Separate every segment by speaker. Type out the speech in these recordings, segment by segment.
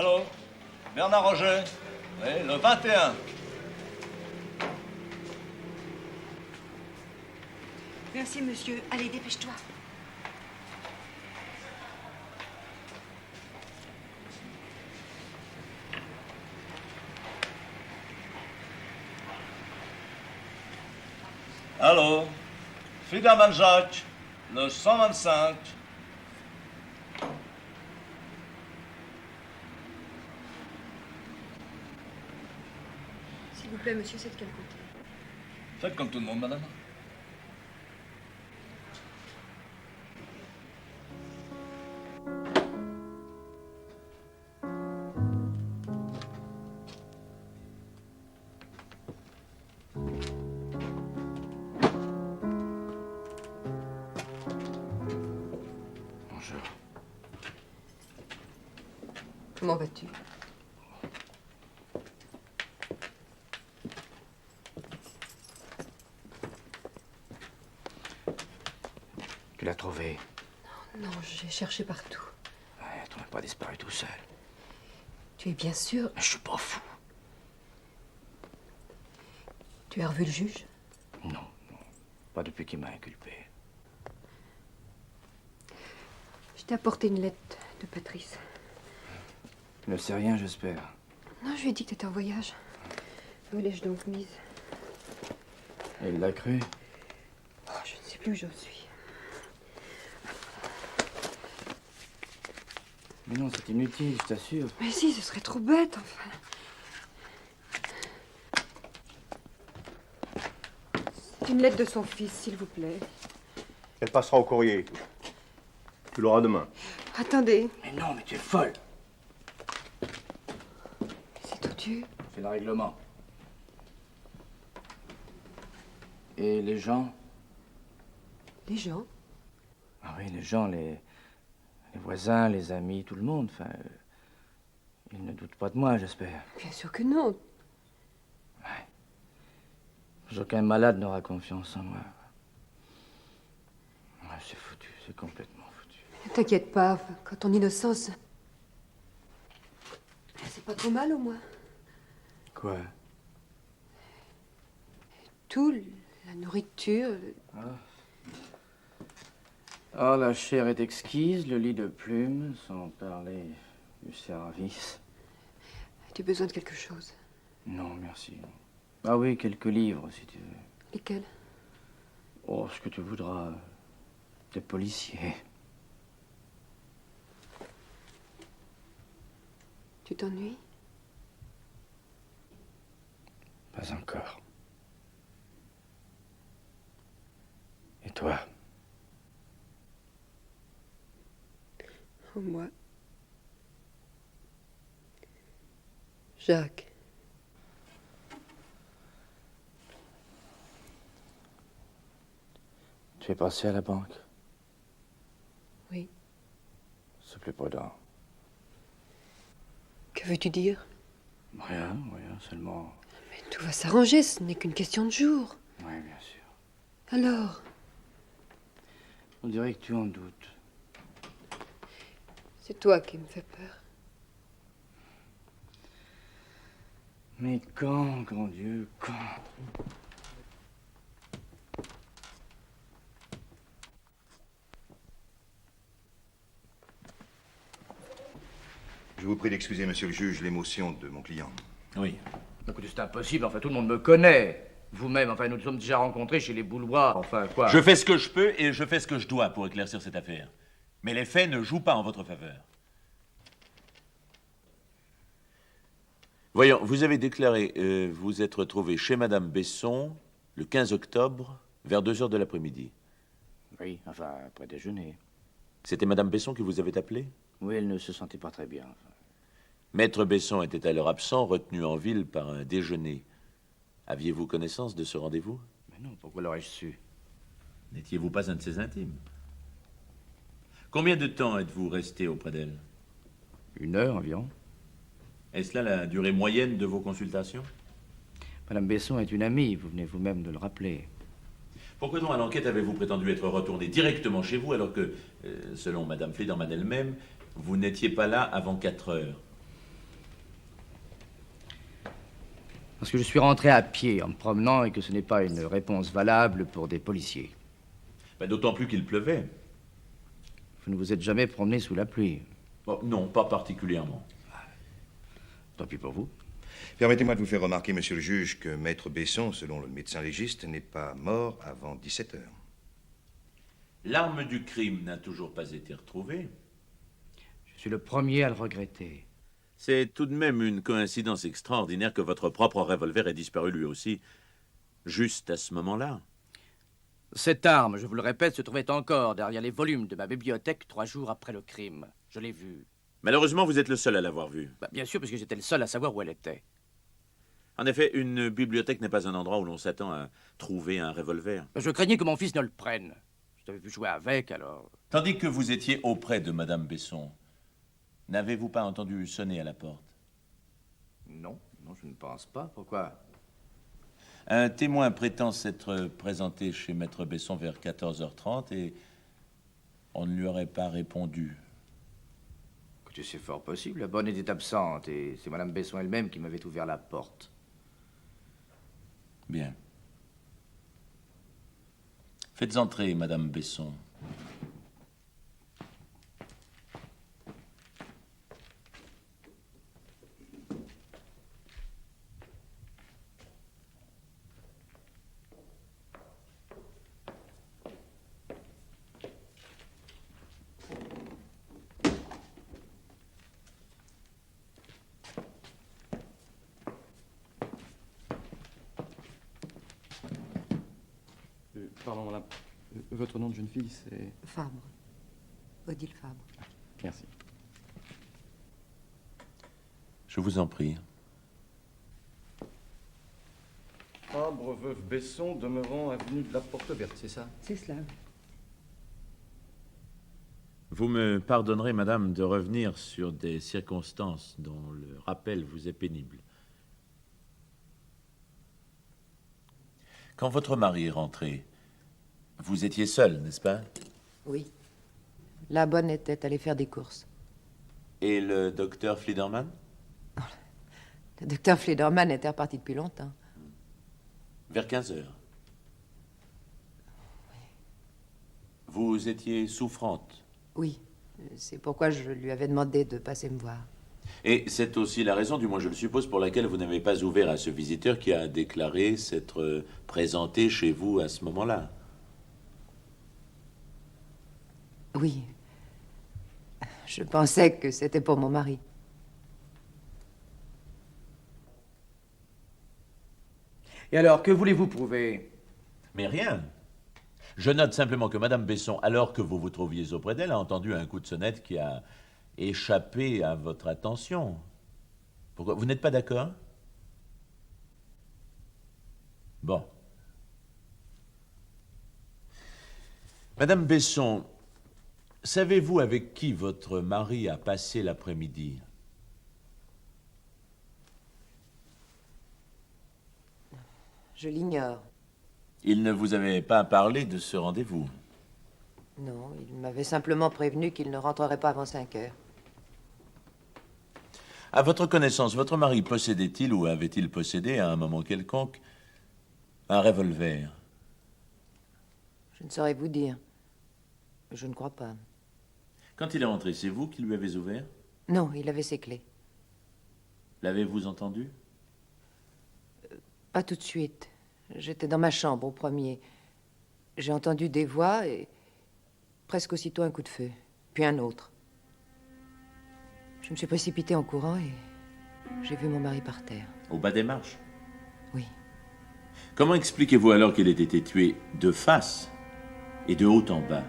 Speaker 1: Allô? Bernard Roger? Oui, le 21.
Speaker 2: Merci, monsieur. Allez, dépêche-toi.
Speaker 1: Allô? Fiderman Jacques, le 125.
Speaker 2: S'il vous plaît, monsieur, c'est de quel côté?
Speaker 1: Faites comme tout le monde, madame.
Speaker 3: Bonjour.
Speaker 2: Comment vas-tu?
Speaker 3: Tu l'as trouvé?
Speaker 2: Non, j'ai cherché partout.
Speaker 3: Ouais, tu n'as pas disparu tout seul.
Speaker 2: Tu es bien sûr...
Speaker 3: Je suis pas fou.
Speaker 2: Tu as revu le juge?
Speaker 3: Non, non. Pas depuis qu'il m'a inculpé.
Speaker 2: Je t'ai apporté une lettre de Patrice.
Speaker 3: Il ne sait rien, j'espère.
Speaker 2: Non, je lui ai dit que t'étais en voyage. Où l'ai-je donc mise?
Speaker 3: Et il l'a cru?
Speaker 2: Oh, je ne sais plus où j'en suis.
Speaker 3: Mais non, c'est inutile, je t'assure.
Speaker 2: Mais si, ce serait trop bête, enfin. C'est une lettre de son fils, s'il vous plaît.
Speaker 4: Elle passera au courrier. Tu l'auras demain.
Speaker 2: Attendez.
Speaker 3: Mais non, mais tu es folle.
Speaker 2: C'est tout Dieu.
Speaker 3: C'est le règlement. Et les gens?
Speaker 2: Les gens?
Speaker 3: Ah oui, les gens, les voisins, les amis, tout le monde. Enfin, ils ne doutent pas de moi, j'espère.
Speaker 2: Bien sûr que non.
Speaker 3: Aucun malade n'aura confiance en moi. Ouais, c'est foutu, c'est complètement foutu.
Speaker 2: Ne t'inquiète pas, quand ton innocence... C'est pas trop mal, au moins.
Speaker 3: Quoi?
Speaker 2: Tout, la nourriture...
Speaker 3: Oh, la chair est exquise, le lit de plumes, sans parler du service.
Speaker 2: As-tu besoin de quelque chose?
Speaker 3: Non, merci. Ah oui, quelques livres, si tu veux.
Speaker 2: Lesquels?
Speaker 3: Oh, ce que tu voudras. Des policiers.
Speaker 2: Tu t'ennuies?
Speaker 3: Pas encore. Et toi?
Speaker 2: Oh, moi. Jacques.
Speaker 3: Tu es passé à la banque?
Speaker 2: Oui.
Speaker 3: C'est plus prudent.
Speaker 2: Que veux-tu dire?
Speaker 3: Rien, seulement...
Speaker 2: Mais tout va s'arranger, ce n'est qu'une question de jours.
Speaker 3: Oui, bien sûr.
Speaker 2: Alors?
Speaker 3: On dirait que tu en doutes.
Speaker 2: C'est toi qui me fais peur.
Speaker 3: Mais quand, grand Dieu, quand?
Speaker 5: Je vous prie d'excuser, monsieur le juge, l'émotion de mon client.
Speaker 3: Oui. Écoutez, c'est impossible, enfin, tout le monde me connaît. Vous-même, enfin, nous nous sommes déjà rencontrés chez les Boulois, enfin, quoi.
Speaker 6: Je fais ce que je peux et je fais ce que je dois pour éclaircir cette affaire. Mais les faits ne jouent pas en votre faveur. Voyons, vous avez déclaré vous être retrouvé chez Madame Besson le 15 octobre, vers 2 heures de l'après-midi.
Speaker 3: Oui, enfin, après déjeuner.
Speaker 6: C'était Madame Besson qui vous avait appelé?
Speaker 3: Oui, elle ne se sentait pas très bien. Enfin.
Speaker 6: Maître Besson était alors absent, retenu en ville par un déjeuner. Aviez-vous connaissance de ce rendez-vous?
Speaker 3: Mais non, pourquoi l'aurais-je su?
Speaker 6: N'étiez-vous pas un de ses intimes? Combien de temps êtes-vous resté auprès d'elle?
Speaker 3: 1 heure environ.
Speaker 6: Est-ce là la durée moyenne de vos consultations?
Speaker 3: Madame Besson est une amie, vous venez vous-même de le rappeler.
Speaker 6: Pourquoi donc à l'enquête avez-vous prétendu être retourné directement chez vous alors que, selon Madame Flederman elle-même, vous n'étiez pas là avant 4 heures?
Speaker 3: Parce que je suis rentré à pied en me promenant et que ce n'est pas une réponse valable pour des policiers.
Speaker 6: Ben, d'autant plus qu'il pleuvait.
Speaker 3: Vous ne vous êtes jamais promené sous la pluie.
Speaker 6: Oh, non, pas particulièrement.
Speaker 3: Tant pis pour vous.
Speaker 5: Permettez-moi de vous faire remarquer, monsieur le juge, que Maître Besson, selon le médecin légiste, n'est pas mort avant 17 heures.
Speaker 6: L'arme du crime n'a toujours pas été retrouvée.
Speaker 3: Je suis le premier à le regretter.
Speaker 6: C'est tout de même une coïncidence extraordinaire que votre propre revolver ait disparu lui aussi, juste à ce moment-là.
Speaker 3: Cette arme, je vous le répète, se trouvait encore derrière les volumes de ma bibliothèque 3 jours après le crime. Je l'ai vue.
Speaker 6: Malheureusement, vous êtes le seul à l'avoir vue.
Speaker 3: Bien sûr, parce que j'étais le seul à savoir où elle était.
Speaker 6: En effet, une bibliothèque n'est pas un endroit où l'on s'attend à trouver un revolver.
Speaker 3: Je craignais que mon fils ne le prenne. Je t'avais pu jouer avec, alors...
Speaker 6: Tandis que vous étiez auprès de Madame Besson, n'avez-vous pas entendu sonner à la porte?
Speaker 3: Non, je ne pense pas. Pourquoi?
Speaker 6: Un témoin prétend s'être présenté chez Maître Besson vers 14h30 et on ne lui aurait pas répondu.
Speaker 3: Écoutez, c'est fort possible. La bonne était absente et c'est Madame Besson elle-même qui m'avait ouvert la porte.
Speaker 6: Bien. Faites entrer Madame Besson.
Speaker 7: Pardon, madame. Votre nom de jeune fille, c'est...
Speaker 2: Fabre. Odile Fabre.
Speaker 7: Merci.
Speaker 6: Je vous en prie.
Speaker 7: Fabre, veuve Besson, demeurant avenue de la Porte Verte, c'est ça?
Speaker 2: C'est cela.
Speaker 6: Vous me pardonnerez, madame, de revenir sur des circonstances dont le rappel vous est pénible. Quand votre mari est rentré, vous étiez seul, n'est-ce pas?
Speaker 8: Oui. La bonne était allée faire des courses.
Speaker 6: Et le docteur Fliederman?
Speaker 8: Le docteur Fliederman était reparti depuis longtemps.
Speaker 6: Vers 15 heures. Vous étiez souffrante.
Speaker 8: Oui. C'est pourquoi je lui avais demandé de passer me voir.
Speaker 6: Et c'est aussi la raison, du moins je le suppose, pour laquelle vous n'avez pas ouvert à ce visiteur qui a déclaré s'être présenté chez vous à ce moment-là.
Speaker 8: Oui. Je pensais que c'était pour mon mari.
Speaker 3: Et alors, que voulez-vous prouver?
Speaker 6: Mais rien. Je note simplement que Madame Besson, alors que vous vous trouviez auprès d'elle, a entendu un coup de sonnette qui a échappé à votre attention. Pourquoi? Vous n'êtes pas d'accord? Bon. Madame Besson, savez-vous avec qui votre mari a passé l'après-midi?
Speaker 8: Je l'ignore.
Speaker 6: Il ne vous avait pas parlé de ce rendez-vous?
Speaker 8: Non, il m'avait simplement prévenu qu'il ne rentrerait pas avant 5 heures.
Speaker 6: À votre connaissance, votre mari possédait-il ou avait-il possédé à un moment quelconque un revolver?
Speaker 8: Je ne saurais vous dire. Je ne crois pas.
Speaker 6: Quand il est rentré, c'est vous qui lui avez ouvert?
Speaker 8: Non, il avait ses clés.
Speaker 6: L'avez-vous entendu?
Speaker 8: Pas tout de suite. J'étais dans ma chambre au premier. J'ai entendu des voix et presque aussitôt un coup de feu, puis un autre. Je me suis précipitée en courant et j'ai vu mon mari par terre.
Speaker 6: Au bas des marches?
Speaker 8: Oui.
Speaker 6: Comment expliquez-vous alors qu'il ait été tué de face et de haut en bas?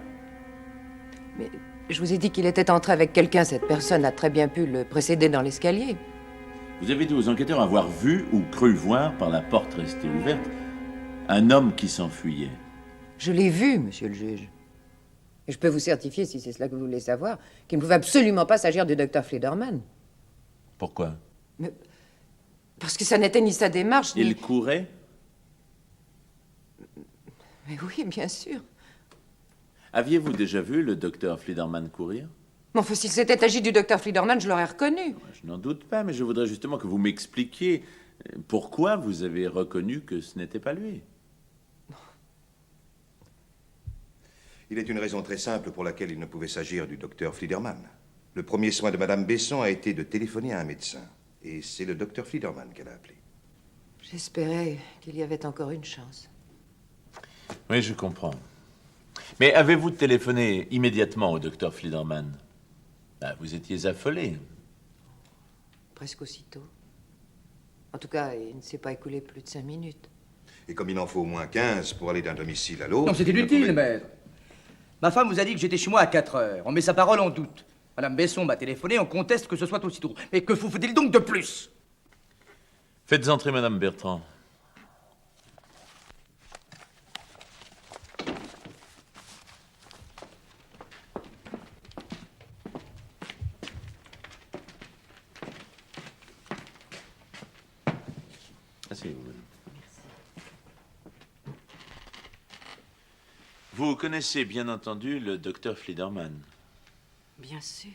Speaker 8: Mais je vous ai dit qu'il était entré avec quelqu'un. Cette personne a très bien pu le précéder dans l'escalier.
Speaker 6: Vous avez dit aux enquêteurs avoir vu ou cru voir, par la porte restée ouverte, un homme qui s'enfuyait.
Speaker 8: Je l'ai vu, monsieur le juge. Et je peux vous certifier, si c'est cela que vous voulez savoir, qu'il ne pouvait absolument pas s'agir du docteur Fliederman.
Speaker 6: Pourquoi?
Speaker 8: Mais parce que ça n'était ni sa démarche, ni...
Speaker 6: Il courait?
Speaker 8: Mais oui, bien sûr.
Speaker 6: Aviez-vous déjà vu le docteur Fliederman courir?
Speaker 8: Mais enfin, s'il s'était agi du docteur Fliederman, je l'aurais reconnu.
Speaker 6: Je n'en doute pas, mais je voudrais justement que vous m'expliquiez Pourquoi vous avez reconnu que ce n'était pas lui?
Speaker 5: Il est une raison très simple pour laquelle il ne pouvait s'agir du docteur Fliederman. Le premier soin de Madame Besson a été de téléphoner à un médecin. Et c'est le docteur Fliederman qu'elle a appelé.
Speaker 8: J'espérais qu'il y avait encore une chance.
Speaker 6: Oui, je comprends. Mais avez-vous téléphoné immédiatement au docteur Fliederman? Ben, vous étiez affolé.
Speaker 8: Presque aussitôt. En tout cas, il ne s'est pas écoulé plus de 5 minutes.
Speaker 5: Et comme il en faut au moins 15 pour aller d'un domicile à l'autre...
Speaker 3: Non, c'est
Speaker 5: il ne
Speaker 3: inutile,
Speaker 5: pouvait-
Speaker 3: maître. Ma femme vous a dit que j'étais chez moi à 4 heures. On met sa parole en doute. Madame Besson m'a téléphoné, on conteste que ce soit aussitôt. Mais que faut-il donc de plus?
Speaker 6: Faites entrer Madame Bertrand. Asseyez-vous. Vous connaissez bien entendu le docteur Fliederman.
Speaker 9: Bien sûr.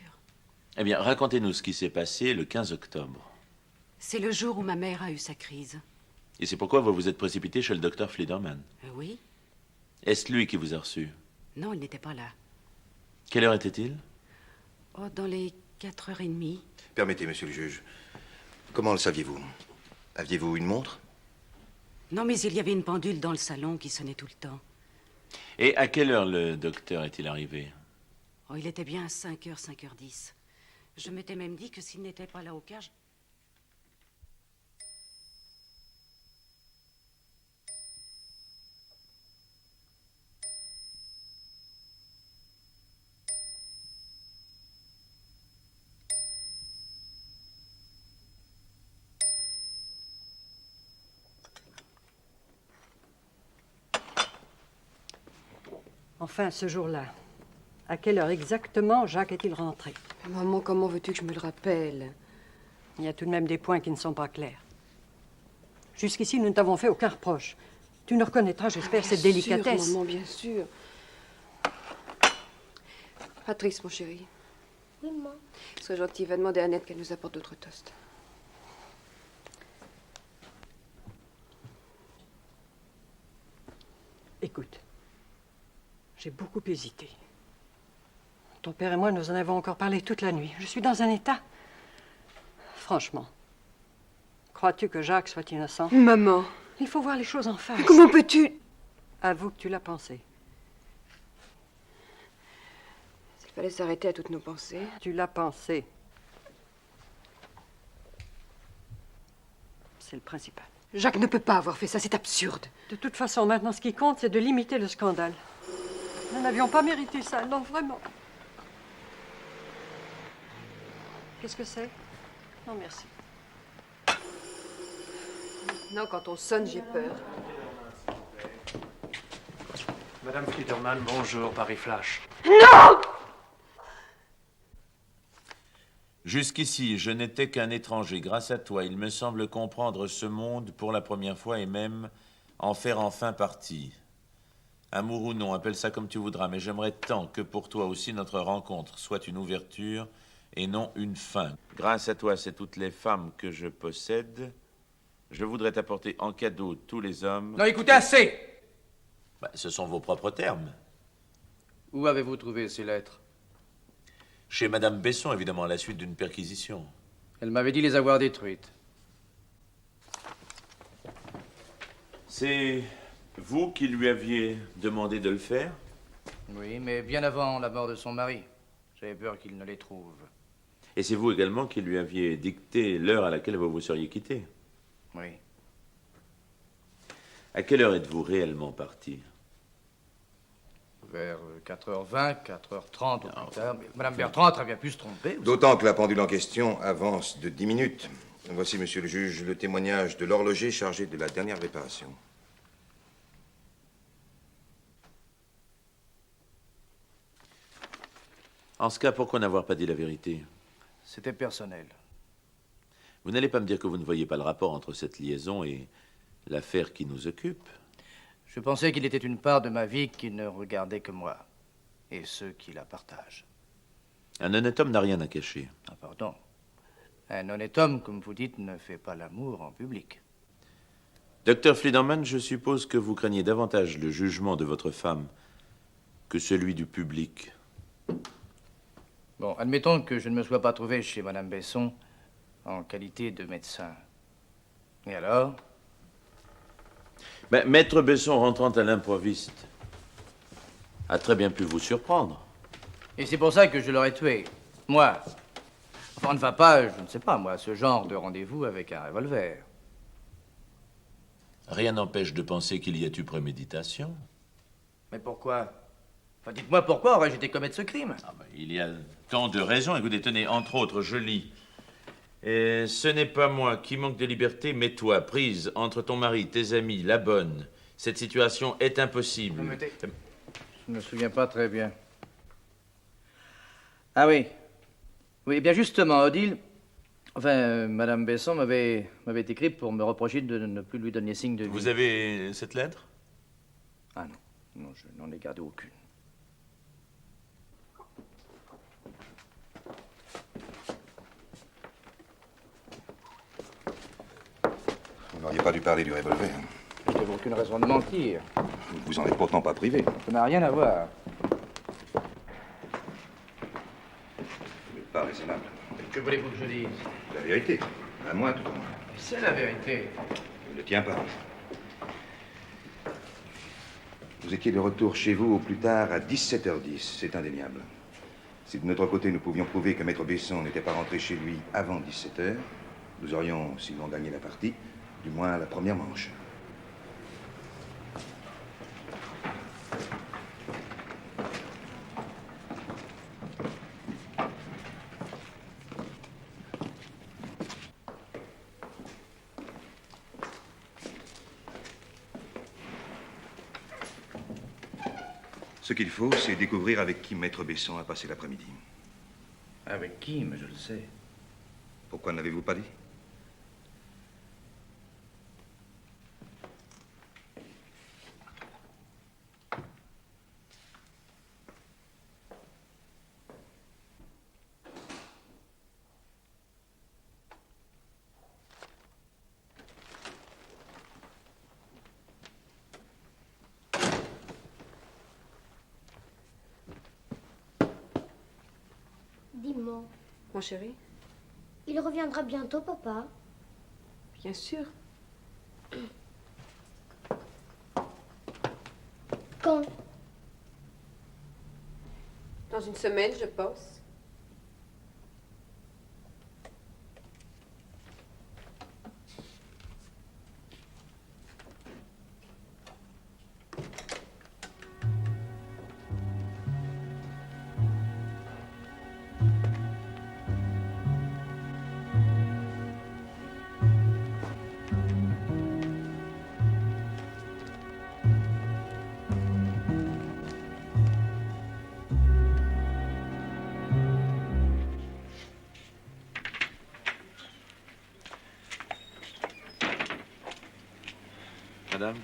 Speaker 6: Eh bien, racontez-nous ce qui s'est passé le 15 octobre.
Speaker 9: C'est le jour où ma mère a eu sa crise.
Speaker 6: Et c'est pourquoi vous vous êtes précipité chez le docteur Fliederman.
Speaker 9: Oui?
Speaker 6: Est-ce lui qui vous a reçu?
Speaker 9: Non, il n'était pas là.
Speaker 6: Quelle heure était-il?
Speaker 9: Oh, dans les 4h30.
Speaker 5: Permettez, monsieur le juge. Comment le saviez-vous? Aviez-vous une montre?
Speaker 9: Non, mais il y avait une pendule dans le salon qui sonnait tout le temps.
Speaker 6: Et à quelle heure le docteur est-il arrivé?
Speaker 9: Oh, il était bien à 5h, 5h10. Je m'étais même dit que s'il n'était pas là au quart...
Speaker 10: Enfin, ce jour-là, à quelle heure exactement Jacques est-il rentré?
Speaker 2: Maman, comment veux-tu que je me le rappelle?
Speaker 10: Il y a tout de même des points qui ne sont pas clairs. Jusqu'ici, nous ne t'avons fait aucun reproche. Tu nous reconnaîtras, j'espère, cette délicatesse.
Speaker 2: Sûr, maman, bien sûr. Patrice, mon chéri.
Speaker 11: Oui, maman.
Speaker 2: Sois gentil, va demander à Annette qu'elle nous apporte d'autres toasts.
Speaker 10: Écoute, j'ai beaucoup hésité. Ton père et moi, nous en avons encore parlé toute la nuit. Je suis dans un état... Franchement, crois-tu que Jacques soit innocent?
Speaker 2: Maman.
Speaker 10: Il faut voir les choses en face.
Speaker 2: Comment peux-tu?
Speaker 10: Avoue que tu l'as pensé.
Speaker 2: S'il fallait s'arrêter à toutes nos pensées.
Speaker 10: Tu l'as pensé. C'est le principal.
Speaker 2: Jacques ne peut pas avoir fait ça, c'est absurde.
Speaker 10: De toute façon, maintenant, ce qui compte, c'est de limiter le scandale. Nous n'avions pas mérité ça, non, vraiment. Qu'est-ce que c'est? Non, merci.
Speaker 2: Non, quand on sonne, j'ai peur.
Speaker 12: Madame Fliederman, bonjour, Paris Flash.
Speaker 2: Non!
Speaker 6: Jusqu'ici, je n'étais qu'un étranger. Grâce à toi, il me semble comprendre ce monde pour la première fois et même en faire enfin partie. Amour ou non, appelle ça comme tu voudras, mais j'aimerais tant que pour toi aussi notre rencontre soit une ouverture et non une fin. Grâce à toi, c'est toutes les femmes que je possède. Je voudrais t'apporter en cadeau tous les hommes...
Speaker 3: Non, écoutez, assez!
Speaker 6: Ben, ce sont vos propres termes.
Speaker 3: Où avez-vous trouvé ces lettres?
Speaker 6: Chez Madame Besson, évidemment, à la suite d'une perquisition.
Speaker 3: Elle m'avait dit les avoir détruites.
Speaker 6: C'est vous qui lui aviez demandé de le faire?
Speaker 3: Oui, mais bien avant la mort de son mari. J'avais peur qu'il ne les trouve.
Speaker 6: Et c'est vous également qui lui aviez dicté l'heure à laquelle vous vous seriez quitté?
Speaker 3: Oui.
Speaker 6: À quelle heure êtes-vous réellement parti?
Speaker 3: Vers 4h20, 4h30 ou plus tard. Mais Madame Bertrand a très bien pu se tromper.
Speaker 5: D'autant que la pendule en question avance de 10 minutes. Voici, monsieur le juge, le témoignage de l'horloger chargé de la dernière réparation.
Speaker 6: En ce cas, pourquoi n'avoir pas dit la vérité?
Speaker 3: C'était personnel.
Speaker 6: Vous n'allez pas me dire que vous ne voyez pas le rapport entre cette liaison et l'affaire qui nous occupe?
Speaker 3: Je pensais qu'il était une part de ma vie qui ne regardait que moi. Et ceux qui la partagent.
Speaker 6: Un honnête homme n'a rien à cacher.
Speaker 3: Ah, pardon. Un honnête homme, comme vous dites, ne fait pas l'amour en public.
Speaker 6: Docteur Fliederman, je suppose que vous craignez davantage le jugement de votre femme que celui du public.
Speaker 3: Bon, admettons que je ne me sois pas trouvé chez Madame Besson en qualité de médecin. Et alors?
Speaker 6: Ben, Maître Besson, rentrant à l'improviste, a très bien pu vous surprendre.
Speaker 3: Et c'est pour ça que je l'aurais tué. Moi. Enfin, on ne va pas, je ne sais pas, moi, à ce genre de rendez-vous avec un revolver.
Speaker 6: Rien n'empêche de penser qu'il y a eu préméditation.
Speaker 3: Mais pourquoi? Enfin, dites-moi pourquoi aurais-je été commettre ce crime?
Speaker 6: Ah ben, il y a tant de raisons. Écoutez, tenez, entre autres, je lis. Et ce n'est pas moi qui manque de liberté, mais toi, prise entre ton mari, tes amis, la bonne. Cette situation est impossible.
Speaker 3: Je ne me souviens pas très bien. Ah oui. Oui, eh bien justement, Odile, enfin, Madame Besson m'avait écrit pour me reprocher de ne plus lui donner signe de vie.
Speaker 6: Vous avez cette lettre?
Speaker 3: Ah non, non, je n'en ai gardé aucune.
Speaker 5: Vous n'auriez pas dû parler du revolver.
Speaker 3: Je n'avais aucune raison de mentir.
Speaker 5: Vous en êtes pourtant pas privé.
Speaker 3: Ça n'a rien à voir.
Speaker 5: Vous n'êtes pas raisonnable.
Speaker 3: Que voulez-vous que je dise?
Speaker 5: La vérité. À moi, tout au moins.
Speaker 3: C'est la vérité.
Speaker 5: Je ne tiens pas. Vous étiez de retour chez vous au plus tard à 17h10. C'est indéniable. Si de notre côté nous pouvions prouver que Maître Besson n'était pas rentré chez lui avant 17h, nous aurions, sinon gagné la partie, du moins la première manche. Ce qu'il faut, c'est découvrir avec qui Maître Besson a passé l'après-midi.
Speaker 3: Avec qui? Mais je le sais.
Speaker 5: Pourquoi n'avez-vous pas dit?
Speaker 11: Dis-moi,
Speaker 2: Mon chéri?
Speaker 11: il reviendra bientôt, papa?
Speaker 2: Bien sûr.
Speaker 11: Quand?
Speaker 2: Dans une semaine, je pense.
Speaker 6: Madame,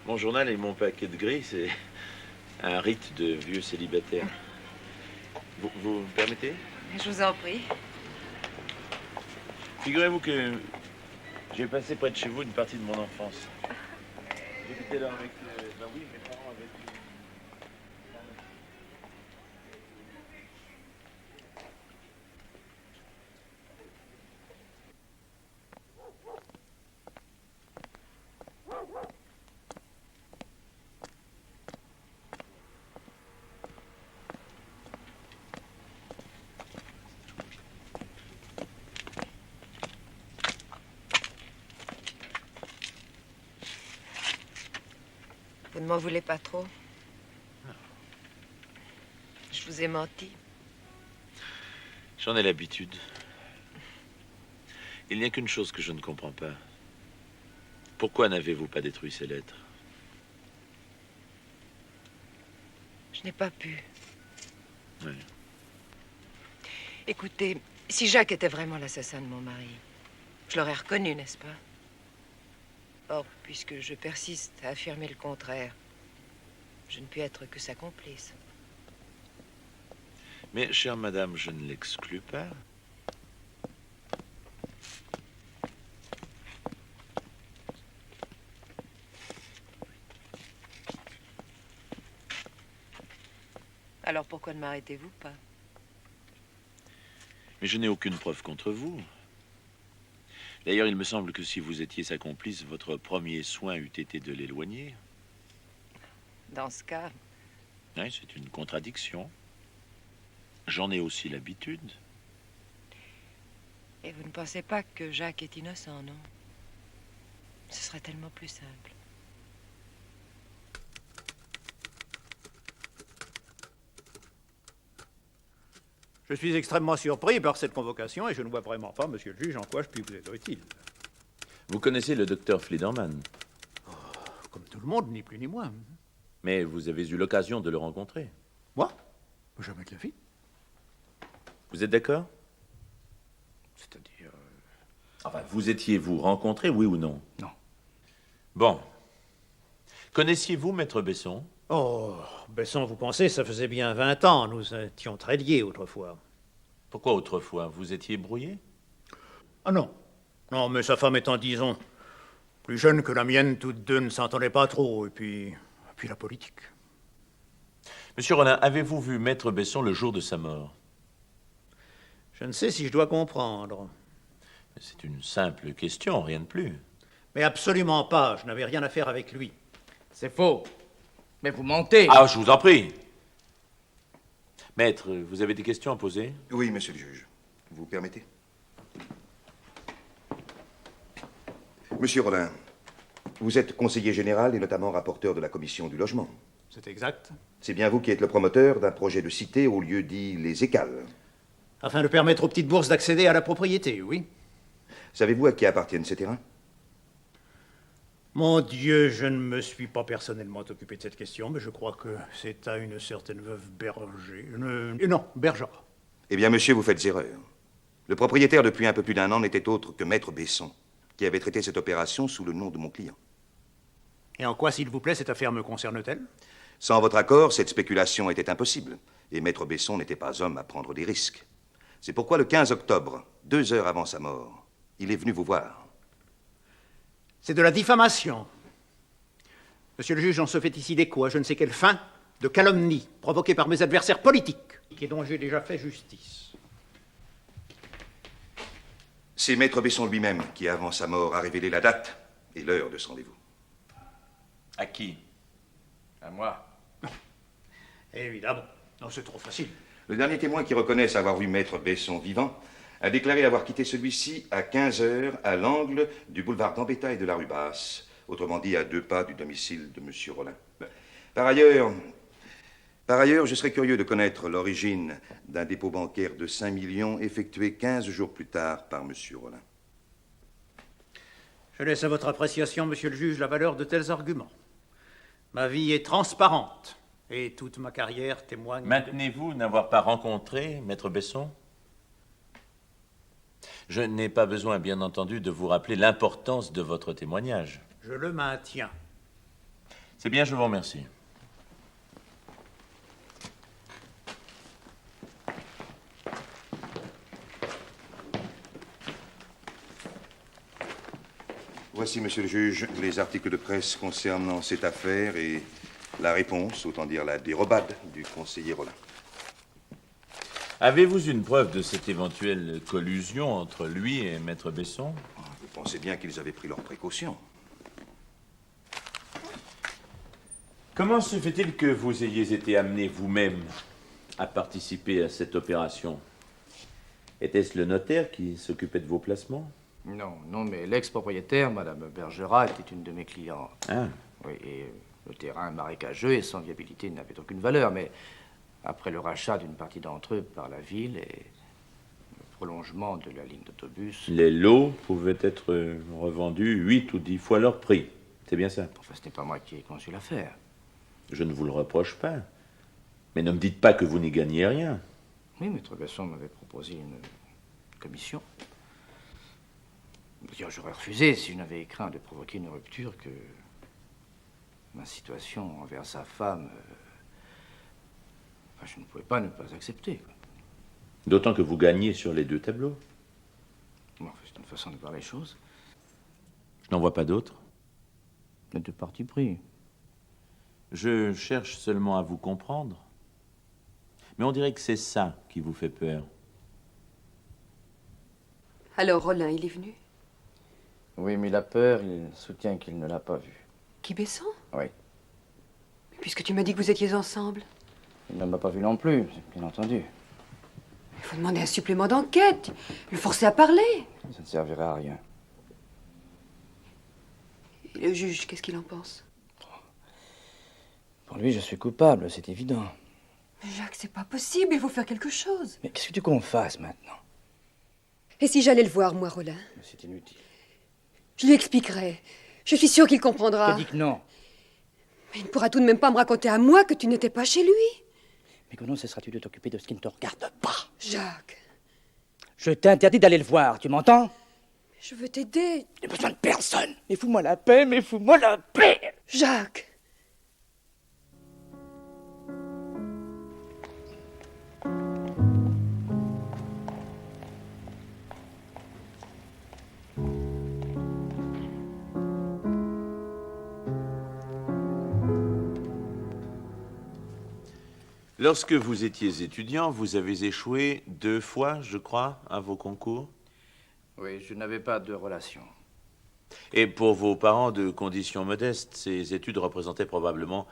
Speaker 6: mon journal et mon paquet de gris, c'est un rite de vieux célibataire. Vous me permettez?
Speaker 8: Je vous en prie.
Speaker 6: Figurez-vous que j'ai passé près de chez vous une partie de mon enfance. J'habitais là avec... ben oui, mes parents avec...
Speaker 8: Vous ne m'en voulez pas trop? Je vous ai menti.
Speaker 6: J'en ai l'habitude. Il n'y a qu'une chose que je ne comprends pas. Pourquoi n'avez-vous pas détruit ces lettres?
Speaker 8: Je n'ai pas pu.
Speaker 6: Oui.
Speaker 8: Écoutez, si Jacques était vraiment l'assassin de mon mari, je l'aurais reconnu, n'est-ce pas? Or, puisque je persiste à affirmer le contraire, je ne puis être que sa complice.
Speaker 6: Mais, chère madame, je ne l'exclus pas.
Speaker 8: Alors pourquoi ne m'arrêtez-vous pas?
Speaker 6: Mais je n'ai aucune preuve contre vous. D'ailleurs, il me semble que si vous étiez sa complice, votre premier soin eût été de l'éloigner.
Speaker 8: Dans ce cas...
Speaker 6: Oui, c'est une contradiction. J'en ai aussi l'habitude.
Speaker 8: Et vous ne pensez pas que Jacques est innocent, non? Ce serait tellement plus simple.
Speaker 13: Je suis extrêmement surpris par cette convocation et je ne vois vraiment pas, monsieur le juge, en quoi je puis vous être utile.
Speaker 6: Vous connaissez le docteur Fliederman?
Speaker 13: Comme tout le monde, ni plus ni moins.
Speaker 6: Mais vous avez eu l'occasion de le rencontrer.
Speaker 13: Moi? Jamais de la vie.
Speaker 6: Vous êtes d'accord?
Speaker 3: C'est-à-dire...
Speaker 6: Enfin, vous étiez-vous rencontré, oui ou non?
Speaker 3: Non.
Speaker 6: Bon. Connaissiez-vous Maître Besson?
Speaker 13: Oh, Besson, vous pensez, ça faisait bien 20 ans. Nous étions très liés autrefois.
Speaker 6: Pourquoi autrefois? Vous étiez brouillé?
Speaker 13: Ah non. Non, mais sa femme étant, disons, plus jeune que la mienne, toutes deux ne s'entendaient pas trop. Et puis la politique.
Speaker 6: Monsieur Rollin, avez-vous vu Maître Besson le jour de sa mort?
Speaker 13: Je ne sais si je dois comprendre.
Speaker 6: C'est une simple question, rien de plus.
Speaker 13: Mais absolument pas. Je n'avais rien à faire avec lui.
Speaker 3: C'est faux. Mais vous mentez.
Speaker 6: Ah, je vous en prie. Maître, vous avez des questions à poser?
Speaker 5: Oui, monsieur le juge. Vous permettez? Monsieur Rollin, vous êtes conseiller général et notamment rapporteur de la commission du logement.
Speaker 13: C'est exact.
Speaker 5: C'est bien vous qui êtes le promoteur d'un projet de cité au lieu dit Les Écales.
Speaker 13: Afin de permettre aux petites bourses d'accéder à la propriété, oui.
Speaker 5: Savez-vous à qui appartiennent ces terrains?
Speaker 13: Mon Dieu, je ne me suis pas personnellement occupé de cette question, mais je crois que c'est à une certaine veuve Berger. Non, Bergera.
Speaker 5: Eh bien, monsieur, vous faites erreur. Le propriétaire, depuis un peu plus d'1 an, n'était autre que Maître Besson, qui avait traité cette opération sous le nom de mon client.
Speaker 13: Et en quoi, s'il vous plaît, cette affaire me concerne-t-elle?
Speaker 5: Sans votre accord, cette spéculation était impossible, et Maître Besson n'était pas homme à prendre des risques. C'est pourquoi le 15 octobre, 2 heures avant sa mort, il est venu vous voir.
Speaker 13: C'est de la diffamation. Monsieur le juge, on se fait ici d'écho à je ne sais quelle fin de calomnie provoquée par mes adversaires politiques, et dont j'ai déjà fait justice.
Speaker 5: C'est Maître Besson lui-même qui, avant sa mort, a révélé la date et l'heure de son rendez-vous.
Speaker 6: À qui?
Speaker 3: À moi.
Speaker 13: Évidemment. Non, c'est trop facile.
Speaker 5: Le dernier témoin qui reconnaisse avoir vu Maître Besson vivant a déclaré avoir quitté celui-ci à 15 heures à l'angle du boulevard Gambetta et de la rue Basse, autrement dit à 2 pas du domicile de M. Rollin. Par ailleurs, je serais curieux de connaître l'origine d'un dépôt bancaire de 5 millions effectué 15 jours plus tard par M. Rollin.
Speaker 13: Je laisse à votre appréciation, monsieur le juge, la valeur de tels arguments. Ma vie est transparente et toute ma carrière témoigne...
Speaker 6: Maintenez-vous n'avoir pas rencontré Maître Besson? Je n'ai pas besoin, bien entendu, de vous rappeler l'importance de votre témoignage.
Speaker 13: Je le maintiens.
Speaker 6: C'est bien, je vous remercie.
Speaker 5: Voici, monsieur le juge, les articles de presse concernant cette affaire et la réponse, autant dire la dérobade, du conseiller Rollin.
Speaker 6: Avez-vous une preuve de cette éventuelle collusion entre lui et Maître Besson?
Speaker 5: Vous pensez bien qu'ils avaient pris leurs précautions.
Speaker 6: Comment se fait-il que vous ayez été amené vous-même à participer à cette opération? Était-ce le notaire qui s'occupait de vos placements?
Speaker 3: Non, mais l'ex-propriétaire, Madame Bergera, était une de mes clientes.
Speaker 6: Ah.
Speaker 3: Oui, et le terrain marécageux et sans viabilité n'avait aucune valeur, mais après le rachat d'une partie d'entre eux par la ville et le prolongement de la ligne d'autobus...
Speaker 6: Les lots pouvaient être revendus 8 ou 10 fois leur prix. C'est bien ça?
Speaker 3: Enfin, ce n'est pas moi qui ai conçu l'affaire.
Speaker 6: Je ne vous le reproche pas. Mais ne me dites pas que vous n'y gagnez rien.
Speaker 3: Oui, Maître Besson m'avait proposé une commission. D'ailleurs, j'aurais refusé si je n'avais craint de provoquer une rupture que ma situation envers sa femme... Enfin, je ne pouvais pas ne pas accepter.
Speaker 6: D'autant que vous gagnez sur les 2 tableaux.
Speaker 3: Bon, c'est une façon de voir les choses.
Speaker 6: Je n'en vois pas d'autres.
Speaker 3: De parti pris.
Speaker 6: Je cherche seulement à vous comprendre. Mais on dirait que c'est ça qui vous fait peur.
Speaker 2: Alors, Rollin, il est venu?
Speaker 3: Oui, mais il a peur, il soutient qu'il ne l'a pas vu.
Speaker 2: Qui, Besson?
Speaker 3: Oui.
Speaker 2: Mais puisque tu m'as dit que vous étiez ensemble.
Speaker 3: Il ne m'a pas vu non plus, bien entendu.
Speaker 2: Il faut demander un supplément d'enquête. Le forcer à parler.
Speaker 3: Ça ne servirait à rien.
Speaker 2: Et le juge, qu'est-ce qu'il en pense?
Speaker 3: Pour lui, je suis coupable, c'est évident.
Speaker 2: Mais Jacques, c'est pas possible, il faut faire quelque chose.
Speaker 3: Mais qu'est-ce que tu qu'on fasse maintenant?
Speaker 2: Et si j'allais le voir, moi, Rollin?
Speaker 3: C'est inutile.
Speaker 2: Je lui expliquerai. Je suis sûre qu'il comprendra.
Speaker 3: Je dis que non.
Speaker 2: Mais il ne pourra tout de même pas me raconter à moi que tu n'étais pas chez lui.
Speaker 3: Mais comment cesseras-tu de t'occuper de ce qui ne te regarde pas?
Speaker 2: Jacques.
Speaker 3: Je t'interdis d'aller le voir, tu m'entends?
Speaker 2: Je veux t'aider.
Speaker 3: J'ai besoin de personne. Mais fous-moi la paix, mais fous-moi la paix.
Speaker 2: Jacques.
Speaker 6: Lorsque vous étiez étudiant, vous avez échoué 2 fois, je crois, à vos concours.
Speaker 3: Oui, je n'avais pas de relation.
Speaker 6: Et pour vos parents de condition modeste, ces études représentaient probablement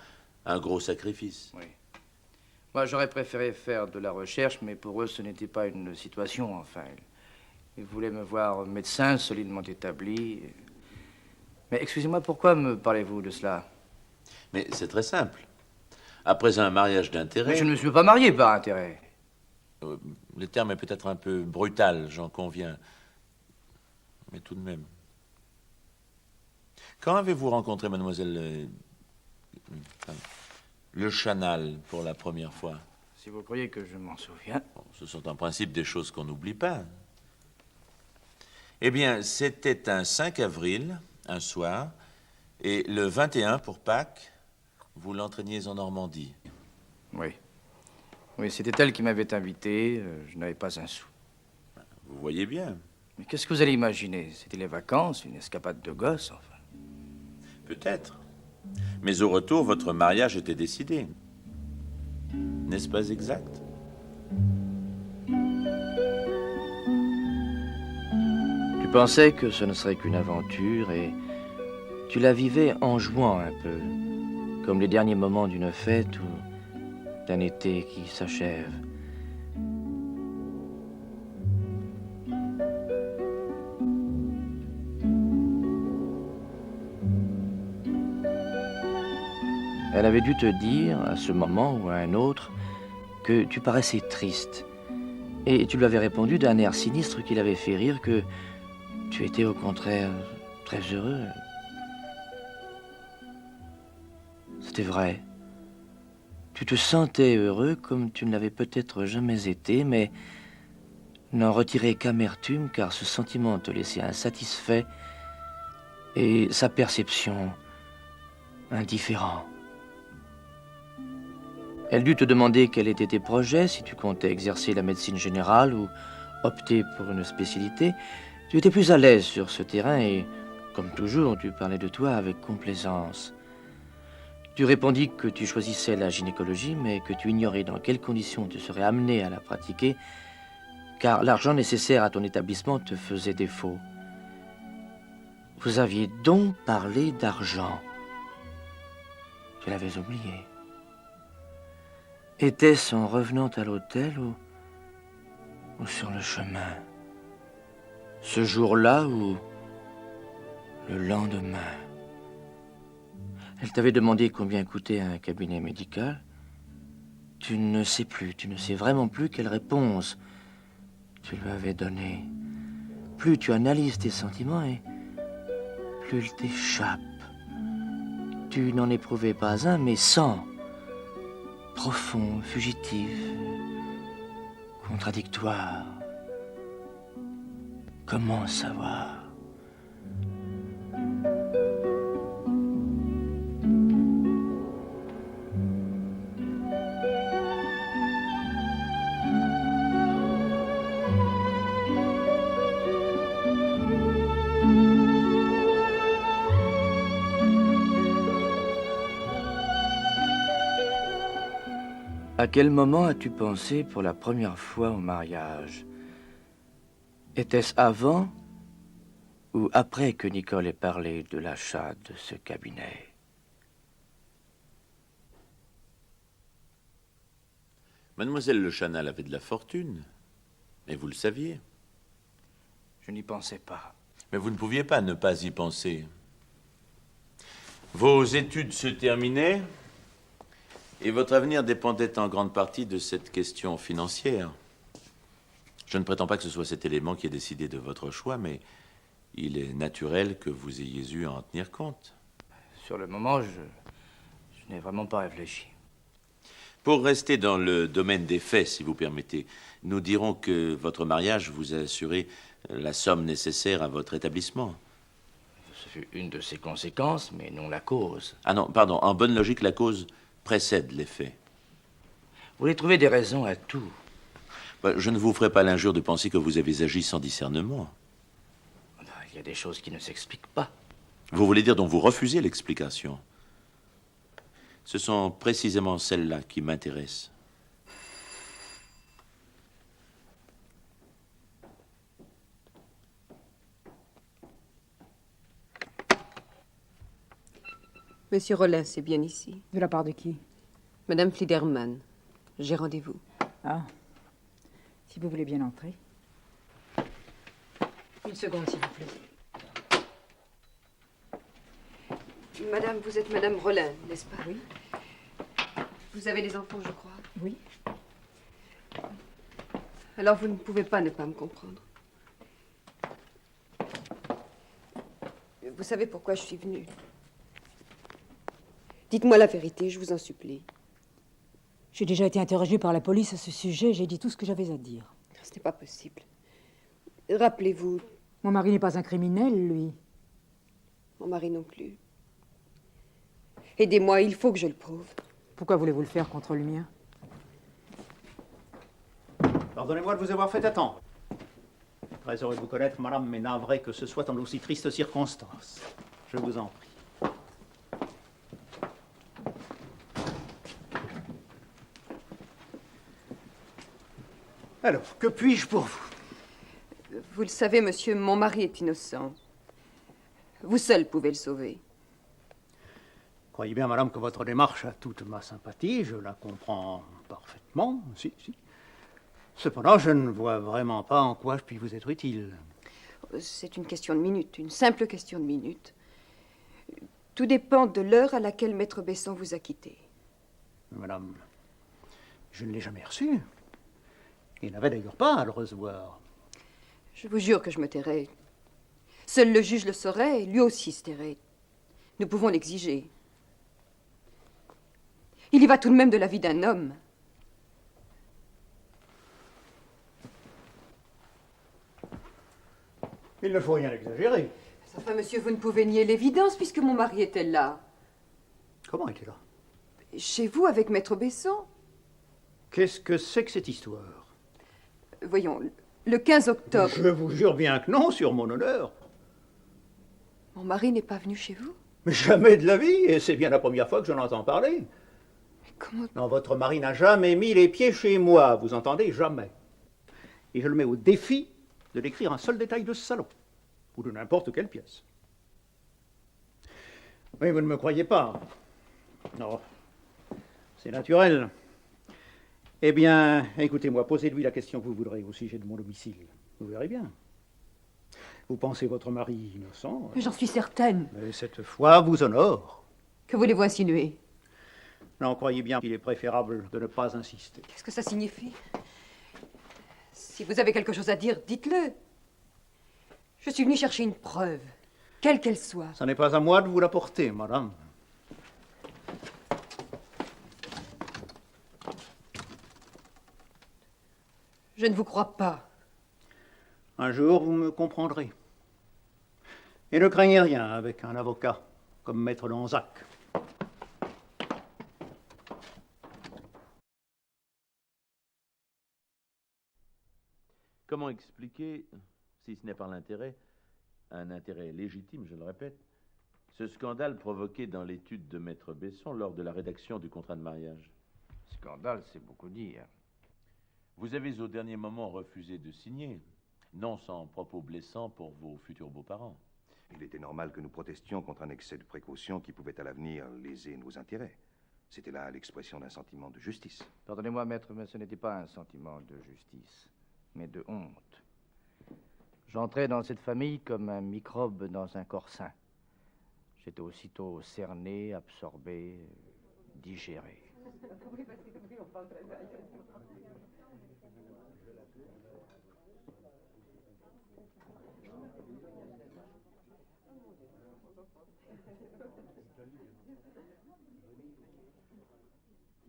Speaker 6: un gros sacrifice.
Speaker 3: Oui. Moi, j'aurais préféré faire de la recherche, mais pour eux, ce n'était pas une situation, enfin. Ils voulaient me voir médecin solidement établi. Mais excusez-moi, pourquoi me parlez-vous de cela?
Speaker 6: Mais c'est très simple. Après un mariage d'intérêt...
Speaker 3: Mais je ne me suis pas marié par intérêt.
Speaker 6: Le terme est peut-être un peu brutal, j'en conviens. Mais tout de même. Quand avez-vous rencontré mademoiselle... Le Chanal pour la première fois?
Speaker 3: Si vous croyez que je m'en souviens...
Speaker 6: Bon, ce sont en principe des choses qu'on n'oublie pas. Eh bien, c'était un 5 avril, un soir, et le 21 pour Pâques, vous l'entraîniez en Normandie.
Speaker 3: Oui. Oui, c'était elle qui m'avait invité. Je n'avais pas un sou.
Speaker 6: Vous voyez bien.
Speaker 3: Mais qu'est-ce que vous allez imaginer? C'était les vacances, une escapade de gosse, enfin.
Speaker 6: Peut-être. Mais au retour, votre mariage était décidé. N'est-ce pas exact?
Speaker 3: Tu pensais que ce ne serait qu'une aventure et tu la vivais en jouant un peu, comme les derniers moments d'une fête ou d'un été qui s'achève. Elle avait dû te dire, à ce moment ou à un autre, que tu paraissais triste. Et tu lui avais répondu d'un air sinistre qui l'avait fait rire que tu étais au contraire très heureux. C'était vrai. Tu te sentais heureux comme tu ne l'avais peut-être jamais été, mais n'en retirais qu'amertume car ce sentiment te laissait insatisfait et sa perception indifférent. Elle dut te demander quels étaient tes projets, si tu comptais exercer la médecine générale ou opter pour une spécialité. Tu étais plus à l'aise sur ce terrain et, comme toujours, tu parlais de toi avec complaisance. Tu répondis que tu choisissais la gynécologie, mais que tu ignorais dans quelles conditions tu serais amené à la pratiquer, car l'argent nécessaire à ton établissement te faisait défaut. Vous aviez donc parlé d'argent. Tu l'avais oublié. Était-ce en revenant à l'hôtel ou sur le chemin? Ce jour-là ou le lendemain? Elle t'avait demandé combien coûtait un cabinet médical. Tu ne sais plus, tu ne sais vraiment plus quelle réponse tu lui avais donnée. Plus tu analyses tes sentiments et plus ils t'échappent. Tu n'en éprouvais pas un, mais 100. Profond, fugitif, contradictoire. Comment savoir? À quel moment as-tu pensé pour la première fois au mariage? Était-ce avant ou après que Nicole ait parlé de l'achat de ce cabinet?
Speaker 6: Mademoiselle Le Chanal avait de la fortune. Et vous le saviez.
Speaker 3: Je n'y pensais pas.
Speaker 6: Mais vous ne pouviez pas ne pas y penser. Vos études se terminaient et votre avenir dépendait en grande partie de cette question financière. Je ne prétends pas que ce soit cet élément qui ait décidé de votre choix, mais il est naturel que vous ayez eu à en tenir compte.
Speaker 3: Sur le moment, je n'ai vraiment pas réfléchi.
Speaker 6: Pour rester dans le domaine des faits, si vous permettez, nous dirons que votre mariage vous a assuré la somme nécessaire à votre établissement.
Speaker 3: Ce fut une de ses conséquences, mais non la cause.
Speaker 6: Ah non, pardon, en bonne logique, la cause précède les faits.
Speaker 3: Vous voulez trouver des raisons à tout.
Speaker 6: Je ne vous ferai pas l'injure de penser que vous avez agi sans discernement.
Speaker 3: Il y a des choses qui ne s'expliquent pas.
Speaker 6: Vous voulez dire dont vous refusez l'explication? Ce sont précisément celles-là qui m'intéressent.
Speaker 2: Monsieur Rollin, c'est bien ici.
Speaker 14: De la part de qui?
Speaker 2: Madame Fliederman. J'ai rendez-vous.
Speaker 14: Ah. Si vous voulez bien entrer.
Speaker 10: Une seconde, s'il vous plaît.
Speaker 2: Madame, vous êtes Madame Rollin, n'est-ce pas?
Speaker 14: Oui.
Speaker 2: Vous avez des enfants, je crois.
Speaker 14: Oui.
Speaker 2: Alors vous ne pouvez pas ne pas me comprendre. Vous savez pourquoi je suis venue? Dites-moi la vérité, je vous en supplie.
Speaker 14: J'ai déjà été interrogée par la police à ce sujet. J'ai dit tout ce que j'avais à dire.
Speaker 2: Ce n'est pas possible. Rappelez-vous.
Speaker 14: Mon mari n'est pas un criminel, lui.
Speaker 2: Mon mari non plus. Aidez-moi, il faut que je le prouve.
Speaker 14: Pourquoi voulez-vous le faire contre le mien?
Speaker 13: Pardonnez-moi de vous avoir fait attendre. Très heureux de vous connaître, madame, mais navré que ce soit en aussi tristes circonstances. Je vous en prie. Alors, que puis-je pour vous?
Speaker 2: Vous le savez, monsieur, mon mari est innocent. Vous seul pouvez le sauver.
Speaker 13: Croyez bien, madame, que votre démarche a toute ma sympathie. Je la comprends parfaitement. Si. Cependant, je ne vois vraiment pas en quoi je puis vous être utile.
Speaker 2: C'est une question de minutes, une simple question de minutes. Tout dépend de l'heure à laquelle Maître Besson vous a quitté.
Speaker 13: Madame, je ne l'ai jamais reçu. Il n'avait d'ailleurs pas à le recevoir.
Speaker 2: Je vous jure que je me tairai. Seul le juge le saurait, et lui aussi se tairait. Nous pouvons l'exiger. Il y va tout de même de la vie d'un homme.
Speaker 13: Il ne faut rien exagérer.
Speaker 2: Enfin, monsieur, vous ne pouvez nier l'évidence puisque mon mari était là.
Speaker 13: Comment était là?
Speaker 2: Chez vous, avec Maître Besson.
Speaker 13: Qu'est-ce que c'est que cette histoire?
Speaker 2: Voyons, le 15 octobre...
Speaker 13: Je vous jure bien que non, sur mon honneur.
Speaker 2: Mon mari n'est pas venu chez vous?
Speaker 13: Mais jamais de la vie, et c'est bien la première fois que j'en entends parler.
Speaker 2: Mais comment...
Speaker 13: Non, votre mari n'a jamais mis les pieds chez moi, vous entendez? Jamais. Et je le mets au défi de décrire un seul détail de ce salon, ou de n'importe quelle pièce. Oui, vous ne me croyez pas. Non, c'est naturel. Eh bien, écoutez-moi, posez-lui la question que vous voudrez au sujet de mon domicile. Vous verrez bien. Vous pensez votre mari innocent?
Speaker 2: J'en suis certaine.
Speaker 13: Mais cette fois vous honore.
Speaker 2: Que voulez-vous insinuer?
Speaker 13: Non, croyez bien qu'il est préférable de ne pas insister.
Speaker 2: Qu'est-ce que ça signifie? Si vous avez quelque chose à dire, dites-le. Je suis venue chercher une preuve, quelle qu'elle soit.
Speaker 13: Ce n'est pas à moi de vous l'apporter, madame.
Speaker 2: Je ne vous crois pas.
Speaker 13: Un jour, vous me comprendrez. Et ne craignez rien avec un avocat comme Maître Lanzac.
Speaker 6: Comment expliquer, si ce n'est par l'intérêt, un intérêt légitime, je le répète, ce scandale provoqué dans l'étude de Maître Besson lors de la rédaction du contrat de mariage?
Speaker 3: Scandale, c'est beaucoup dire.
Speaker 6: Vous avez au dernier moment refusé de signer, non sans propos blessants pour vos futurs beaux-parents.
Speaker 5: Il était normal que nous protestions contre un excès de précaution qui pouvait à l'avenir léser nos intérêts. C'était là l'expression d'un sentiment de justice.
Speaker 3: Pardonnez-moi, maître, mais ce n'était pas un sentiment de justice, mais de honte. J'entrais dans cette famille comme un microbe dans un corps sain. J'étais aussitôt cerné, absorbé, digéré.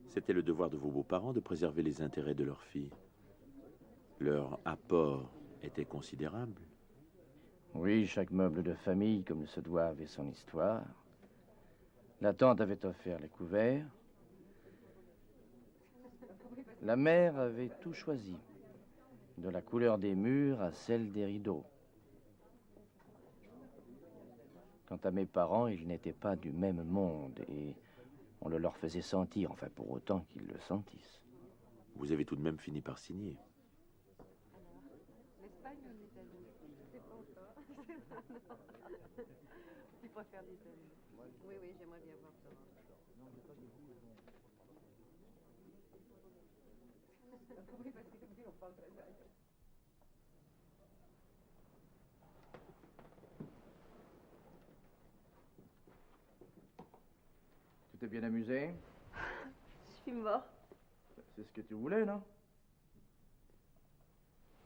Speaker 6: C'était le devoir de vos beaux-parents de préserver les intérêts de leur fille. Leur apport était considérable.
Speaker 3: Oui, chaque meuble de famille, comme il se doit, avait son histoire. La tante avait offert les couverts. La mère avait tout choisi, de la couleur des murs à celle des rideaux. Quant à mes parents, ils n'étaient pas du même monde et on le leur faisait sentir, enfin pour autant qu'ils le sentissent.
Speaker 6: Vous avez tout de même fini par signer.
Speaker 2: L'Espagne ou l'Italie? Je sais pas encore. Tu préfères l'Italie? Oui, oui, j'aimerais bien voir ça. Oui, parce que oui, on parle très bien.
Speaker 3: Tu t'es bien amusé?
Speaker 2: Je suis mort.
Speaker 3: C'est ce que tu voulais, non?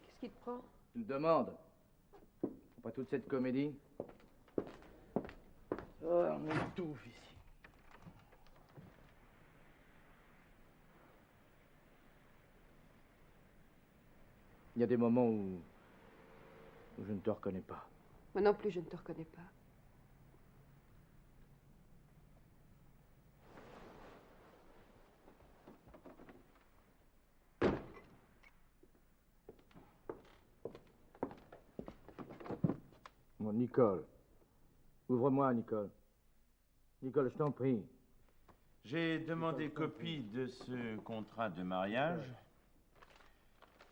Speaker 2: Qu'est-ce qui te prend?
Speaker 3: Une demande. Pas toute cette comédie. Oh, on étouffe ici. Il y a des moments où je ne te reconnais pas.
Speaker 2: Moi non plus, je ne te reconnais pas.
Speaker 3: Bon, Nicole. Ouvre-moi, Nicole. Nicole, je t'en prie.
Speaker 6: J'ai demandé copie de ce contrat de mariage.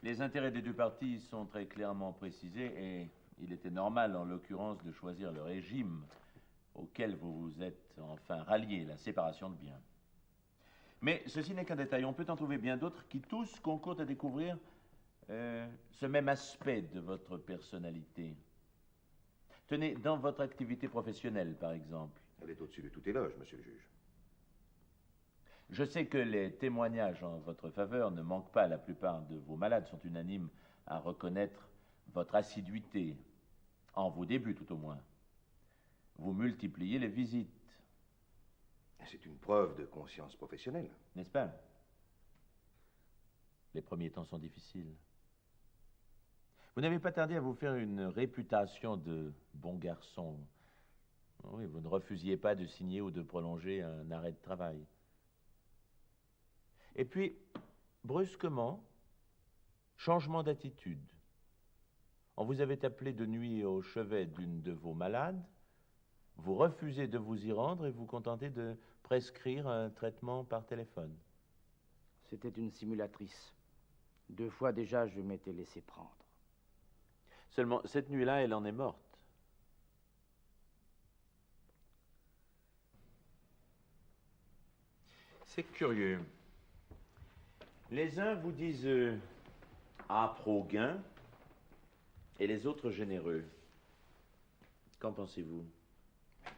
Speaker 6: Les intérêts des deux parties sont très clairement précisés et il était normal, en l'occurrence, de choisir le régime auquel vous vous êtes enfin ralliés, la séparation de biens. Mais ceci n'est qu'un détail. On peut en trouver bien d'autres qui tous concourent à découvrir ce même aspect de votre personnalité. Tenez, dans votre activité professionnelle, par exemple.
Speaker 5: Elle est au-dessus de tout éloge, monsieur le juge.
Speaker 6: Je sais que les témoignages en votre faveur ne manquent pas. La plupart de vos malades sont unanimes à reconnaître votre assiduité, en vos débuts tout au moins. Vous multipliez les visites.
Speaker 5: C'est une preuve de conscience professionnelle.
Speaker 6: N'est-ce pas? Les premiers temps sont difficiles. Vous n'avez pas tardé à vous faire une réputation de bon garçon. Oui, vous ne refusiez pas de signer ou de prolonger un arrêt de travail. Et puis, brusquement, changement d'attitude. On vous avait appelé de nuit au chevet d'une de vos malades, vous refusez de vous y rendre et vous contentez de prescrire un traitement par téléphone.
Speaker 3: C'était une simulatrice. 2 fois déjà, je m'étais laissé prendre.
Speaker 6: Seulement, cette nuit-là, elle en est morte. C'est curieux. Les uns vous disent âpre au gain et les autres généreux. Qu'en pensez-vous?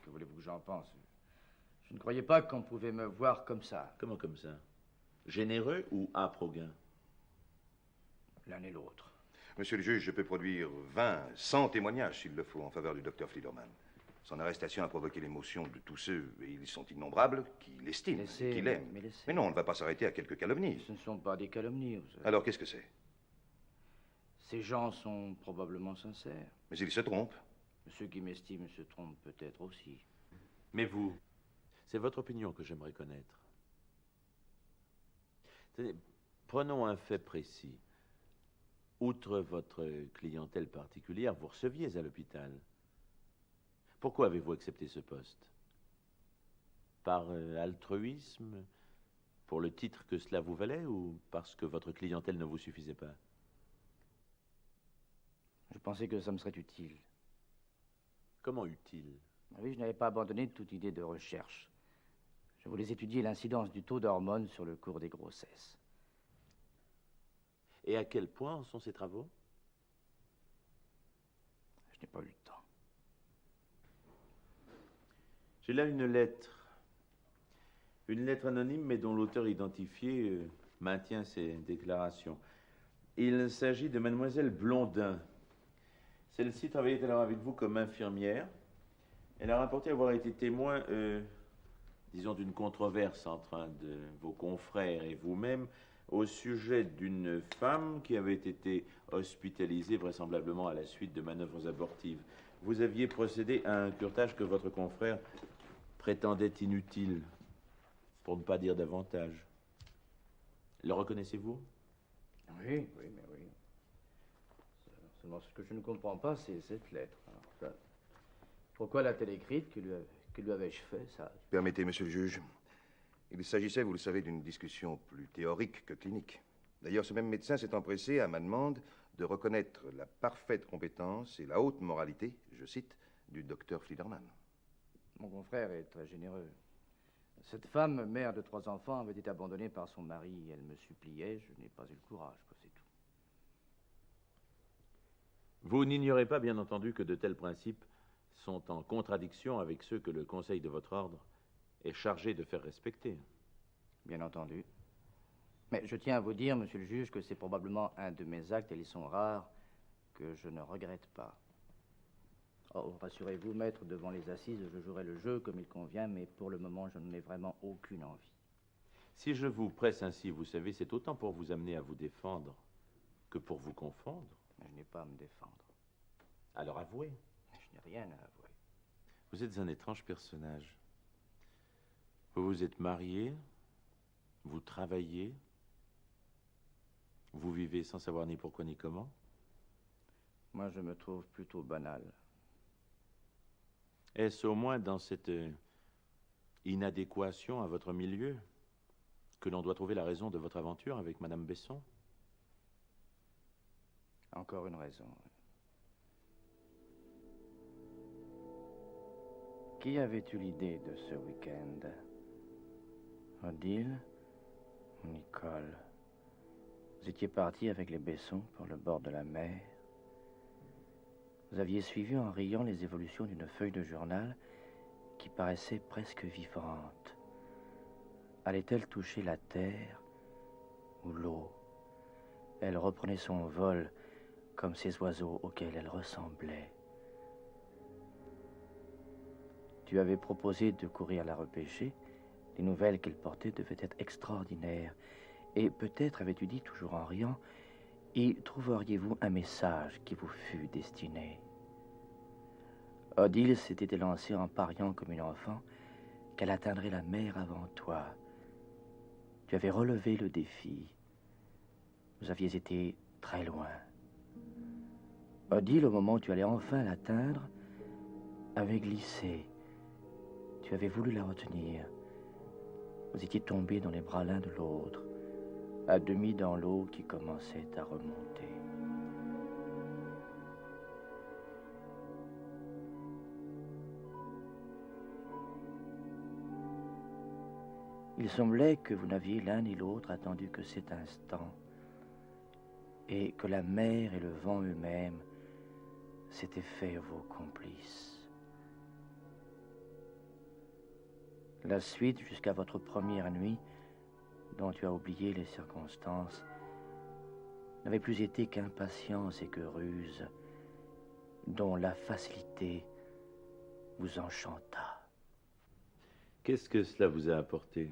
Speaker 3: Que voulez-vous que j'en pense? Je ne croyais pas qu'on pouvait me voir comme ça.
Speaker 6: Comment comme ça? Généreux ou âpre au gain?
Speaker 3: L'un et l'autre.
Speaker 5: Monsieur le juge, je peux produire 20, 100 témoignages, s'il le faut, en faveur du docteur Fliederman. Son arrestation a provoqué l'émotion de tous ceux, et ils sont innombrables, qui l'estiment, qui l'aiment. Mais non, on ne va pas s'arrêter à quelques calomnies.
Speaker 3: Ce ne sont pas des calomnies.
Speaker 5: Alors, qu'est-ce que c'est?
Speaker 3: Ces gens sont probablement sincères.
Speaker 5: Mais ils se trompent.
Speaker 3: Ceux qui m'estiment se trompent peut-être aussi.
Speaker 6: Mais vous, c'est votre opinion que j'aimerais connaître. Tenez, prenons un fait précis. Outre votre clientèle particulière, vous receviez à l'hôpital. Pourquoi avez-vous accepté ce poste? Par altruisme? Pour le titre que cela vous valait ou parce que votre clientèle ne vous suffisait pas?
Speaker 3: Je pensais que ça me serait utile.
Speaker 6: Comment utile?
Speaker 3: Oui, je n'avais pas abandonné toute idée de recherche. Je voulais étudier l'incidence du taux d'hormones sur le cours des grossesses.
Speaker 6: Et à quel point en sont ces travaux?
Speaker 3: Je n'ai pas eu le temps.
Speaker 6: J'ai là une lettre. Une lettre anonyme, mais dont l'auteur identifié maintient ses déclarations. Il s'agit de mademoiselle Blondin. Celle-ci travaillait alors avec vous comme infirmière. Elle a rapporté avoir été témoin, disons, d'une controverse entre un de vos confrères et vous-même au sujet d'une femme qui avait été hospitalisée vraisemblablement à la suite de manœuvres abortives. Vous aviez procédé à un curetage que votre confrère prétendait inutile, pour ne pas dire davantage. Le reconnaissez-vous?
Speaker 3: Oui, mais oui. Seulement, ce que je ne comprends pas, c'est cette lettre. Alors, ça, pourquoi l'a-t-elle écrite? Que lui avais-je fait, ça?
Speaker 5: Permettez, monsieur le juge. Il s'agissait, vous le savez, d'une discussion plus théorique que clinique. D'ailleurs, ce même médecin s'est empressé, à ma demande, de reconnaître la parfaite compétence et la haute moralité, je cite, du docteur Fliederman.
Speaker 3: Mon confrère est très généreux. Cette femme, mère de 3 enfants, avait été abandonnée par son mari. Elle me suppliait, je n'ai pas eu le courage, quoi, c'est tout.
Speaker 6: Vous n'ignorez pas, bien entendu, que de tels principes sont en contradiction avec ceux que le Conseil de votre ordre est chargé de faire respecter.
Speaker 3: Bien entendu. Mais je tiens à vous dire, monsieur le juge, que c'est probablement un de mes actes, et ils sont rares, que je ne regrette pas. Oh, rassurez-vous, maître, devant les assises, je jouerai le jeu comme il convient, mais pour le moment, je n'en ai vraiment aucune envie.
Speaker 6: Si je vous presse ainsi, vous savez, c'est autant pour vous amener à vous défendre que pour vous confondre.
Speaker 3: Mais je n'ai pas à me défendre.
Speaker 6: Alors avouez.
Speaker 3: Je n'ai rien à avouer.
Speaker 6: Vous êtes un étrange personnage. Vous vous êtes marié, vous travaillez, vous vivez sans savoir ni pourquoi ni comment.
Speaker 3: Moi, je me trouve plutôt banal.
Speaker 6: Est-ce au moins dans cette inadéquation à votre milieu que l'on doit trouver la raison de votre aventure avec Madame Besson?
Speaker 3: Encore une raison. Qui avait eu l'idée de ce week-end? Odile ou Nicole? Vous étiez parti avec les Besson pour le bord de la mer. Vous aviez suivi en riant les évolutions d'une feuille de journal qui paraissait presque vivante. Allait-elle toucher la terre ou l'eau? Elle reprenait son vol comme ces oiseaux auxquels elle ressemblait. Tu avais proposé de courir la repêcher. Les nouvelles qu'elle portait devaient être extraordinaires. Et peut-être, avais-tu dit, toujours en riant, y trouveriez-vous un message qui vous fût destiné. Odile s'était élancée en pariant comme une enfant qu'elle atteindrait la mer avant toi. Tu avais relevé le défi. Vous aviez été très loin. Odile, au moment où tu allais enfin l'atteindre, avait glissé. Tu avais voulu la retenir. Vous étiez tombés dans les bras l'un de l'autre, à demi dans l'eau qui commençait à remonter. Il semblait que vous n'aviez l'un ni l'autre attendu que cet instant, et que la mer et le vent eux-mêmes s'étaient faits vos complices. La suite, jusqu'à votre première nuit, dont tu as oublié les circonstances, n'avait plus été qu'impatience et que ruse, dont la facilité vous enchanta.
Speaker 6: Qu'est-ce que cela vous a apporté?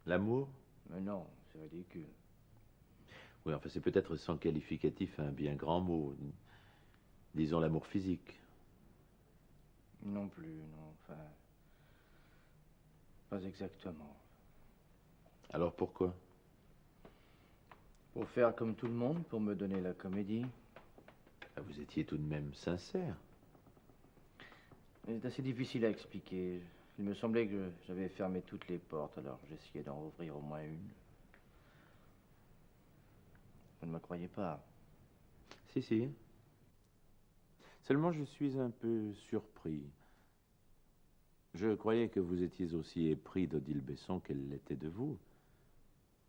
Speaker 6: L'amour?
Speaker 3: Mais non, c'est ridicule.
Speaker 6: Oui, enfin, c'est peut-être sans qualificatif un bien grand mot. Disons l'amour physique.
Speaker 3: Non plus, non, enfin... Pas exactement.
Speaker 6: Alors pourquoi?
Speaker 3: Pour faire comme tout le monde, pour me donner la comédie.
Speaker 6: Vous étiez tout de même sincère.
Speaker 3: C'est assez difficile à expliquer. Il me semblait que j'avais fermé toutes les portes, alors j'essayais d'en ouvrir au moins une. Vous ne me croyez pas?
Speaker 6: Si, si. Seulement, je suis un peu surpris. Je croyais que vous étiez aussi épris d'Odile Besson qu'elle l'était de vous.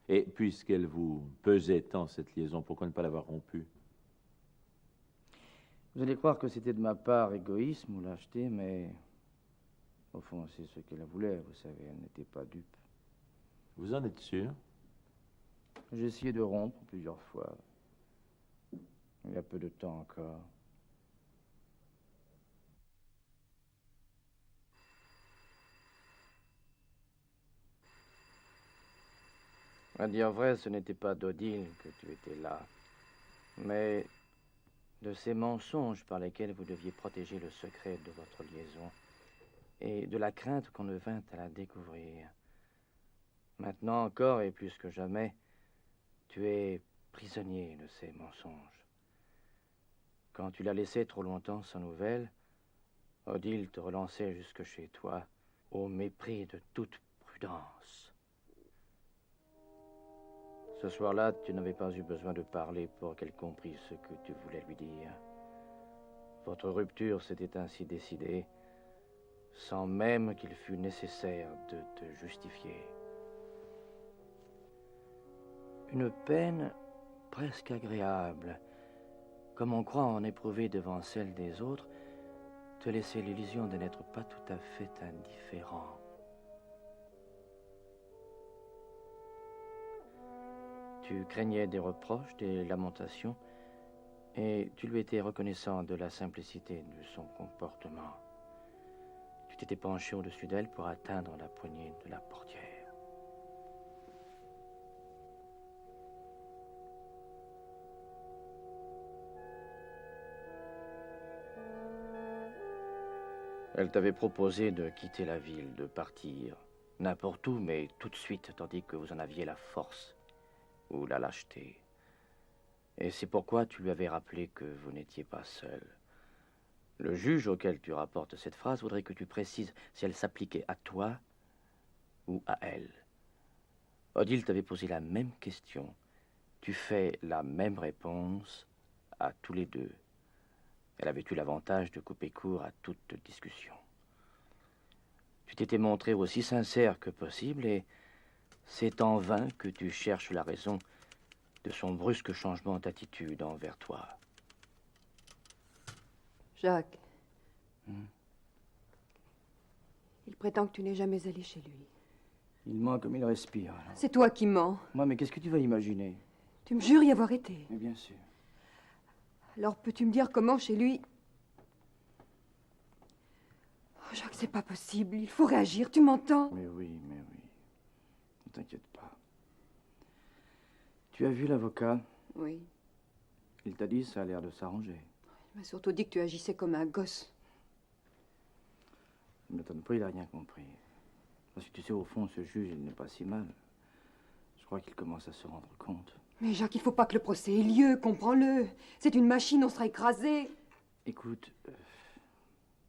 Speaker 6: Et puisqu'elle vous pesait tant, cette liaison, pourquoi ne pas l'avoir rompue?
Speaker 3: Vous allez croire que c'était de ma part égoïsme ou lâcheté, mais au fond, c'est ce qu'elle voulait, vous savez, elle n'était pas dupe.
Speaker 6: Vous en êtes sûr?
Speaker 3: J'ai essayé de rompre plusieurs fois. Il y a peu de temps encore. À dire vrai, ce n'était pas d'Odile que tu étais là, mais de ces mensonges par lesquels vous deviez protéger le secret de votre liaison et de la crainte qu'on ne vînt à la découvrir. Maintenant encore, et plus que jamais, tu es prisonnier de ces mensonges. Quand tu la laissais trop longtemps sans nouvelles, Odile te relançait jusque chez toi, au mépris de toute prudence. Ce soir-là, tu n'avais pas eu besoin de parler pour qu'elle comprît ce que tu voulais lui dire. Votre rupture s'était ainsi décidée, sans même qu'il fût nécessaire de te justifier. Une peine presque agréable, comme on croit en éprouver devant celle des autres, te laissait l'illusion de n'être pas tout à fait indifférent. Tu craignais des reproches, des lamentations, et tu lui étais reconnaissant de la simplicité de son comportement. Tu t'étais penché au-dessus d'elle pour atteindre la poignée de la portière. Elle t'avait proposé de quitter la ville, de partir, n'importe où, mais tout de suite, tandis que vous en aviez la force ou la lâcheté. Et c'est pourquoi tu lui avais rappelé que vous n'étiez pas seul. Le juge auquel tu rapportes cette phrase voudrait que tu précises si elle s'appliquait à toi ou à elle. Odile t'avait posé la même question. Tu fais la même réponse à tous les deux. Elle avait eu l'avantage de couper court à toute discussion. Tu t'étais montré aussi sincère que possible et c'est en vain que tu cherches la raison de son brusque changement d'attitude envers toi.
Speaker 2: Jacques. Il prétend que tu n'es jamais allé chez lui.
Speaker 3: Il ment comme il respire. Alors.
Speaker 2: C'est toi qui mens.
Speaker 3: Moi, mais qu'est-ce que tu vas imaginer?
Speaker 2: Tu me jures y avoir été.
Speaker 3: Mais bien sûr.
Speaker 2: Alors peux-tu me dire comment chez lui? Oh, Jacques, c'est pas possible. Il faut réagir, tu m'entends?
Speaker 3: Mais oui, mais oui. Ne t'inquiète pas. Tu as vu l'avocat?
Speaker 2: Oui.
Speaker 3: Il t'a dit ça a l'air de s'arranger.
Speaker 2: Il m'a surtout dit que tu agissais comme un gosse.
Speaker 3: Ne m'étonne pas, il n'a rien compris. Parce que tu sais, au fond, ce juge, il n'est pas si mal. Je crois qu'il commence à se rendre compte.
Speaker 2: Mais Jacques, il faut pas que le procès ait lieu, comprends-le. C'est une machine, on sera écrasé.
Speaker 3: Écoute,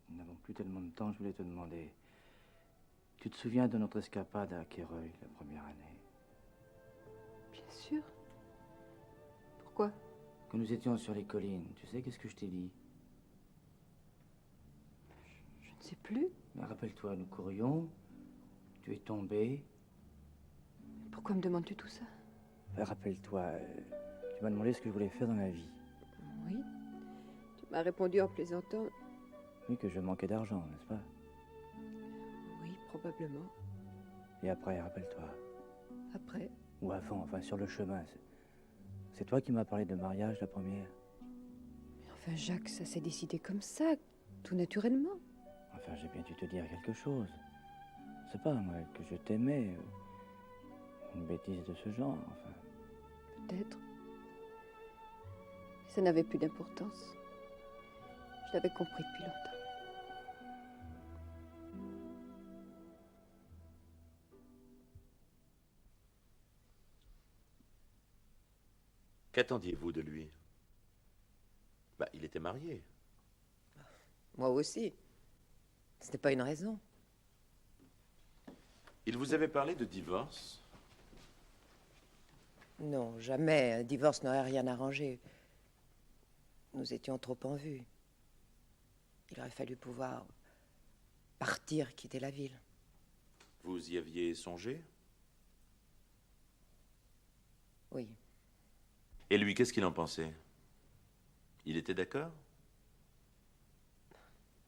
Speaker 3: nous n'avons plus tellement de temps, je voulais te demander. Tu te souviens de notre escapade à Quéreuil, la première année?
Speaker 2: Bien sûr. Pourquoi?
Speaker 3: Quand nous étions sur les collines, tu sais, qu'est-ce que je t'ai dit?
Speaker 2: Je ne sais plus.
Speaker 3: Mais rappelle-toi, nous courions, tu es tombé.
Speaker 2: Pourquoi me demandes-tu tout ça?
Speaker 3: Rappelle-toi, tu m'as demandé ce que je voulais faire dans la vie.
Speaker 2: Oui. Tu m'as répondu en plaisantant.
Speaker 3: Oui, que je manquais d'argent, n'est-ce pas?
Speaker 2: Oui, probablement.
Speaker 3: Et après, rappelle-toi.
Speaker 2: Après?
Speaker 3: Ou avant, enfin, sur le chemin. C'est toi qui m'as parlé de mariage la première.
Speaker 2: Mais enfin, Jacques, ça s'est décidé comme ça, tout naturellement.
Speaker 3: Enfin, j'ai bien dû te dire quelque chose. C'est pas, moi, que je t'aimais. Une bêtise de ce genre, enfin.
Speaker 2: Peut-être. Mais ça n'avait plus d'importance. Je l'avais compris depuis longtemps.
Speaker 6: Qu'attendiez-vous de lui? Il était marié.
Speaker 8: Moi aussi. Ce n'est pas une raison.
Speaker 6: Il vous avait parlé de divorce?
Speaker 8: Non, jamais. Un divorce n'aurait rien arrangé. Nous étions trop en vue. Il aurait fallu pouvoir partir, quitter la ville.
Speaker 6: Vous y aviez songé?
Speaker 8: Oui.
Speaker 6: Et lui, qu'est-ce qu'il en pensait? Il était d'accord?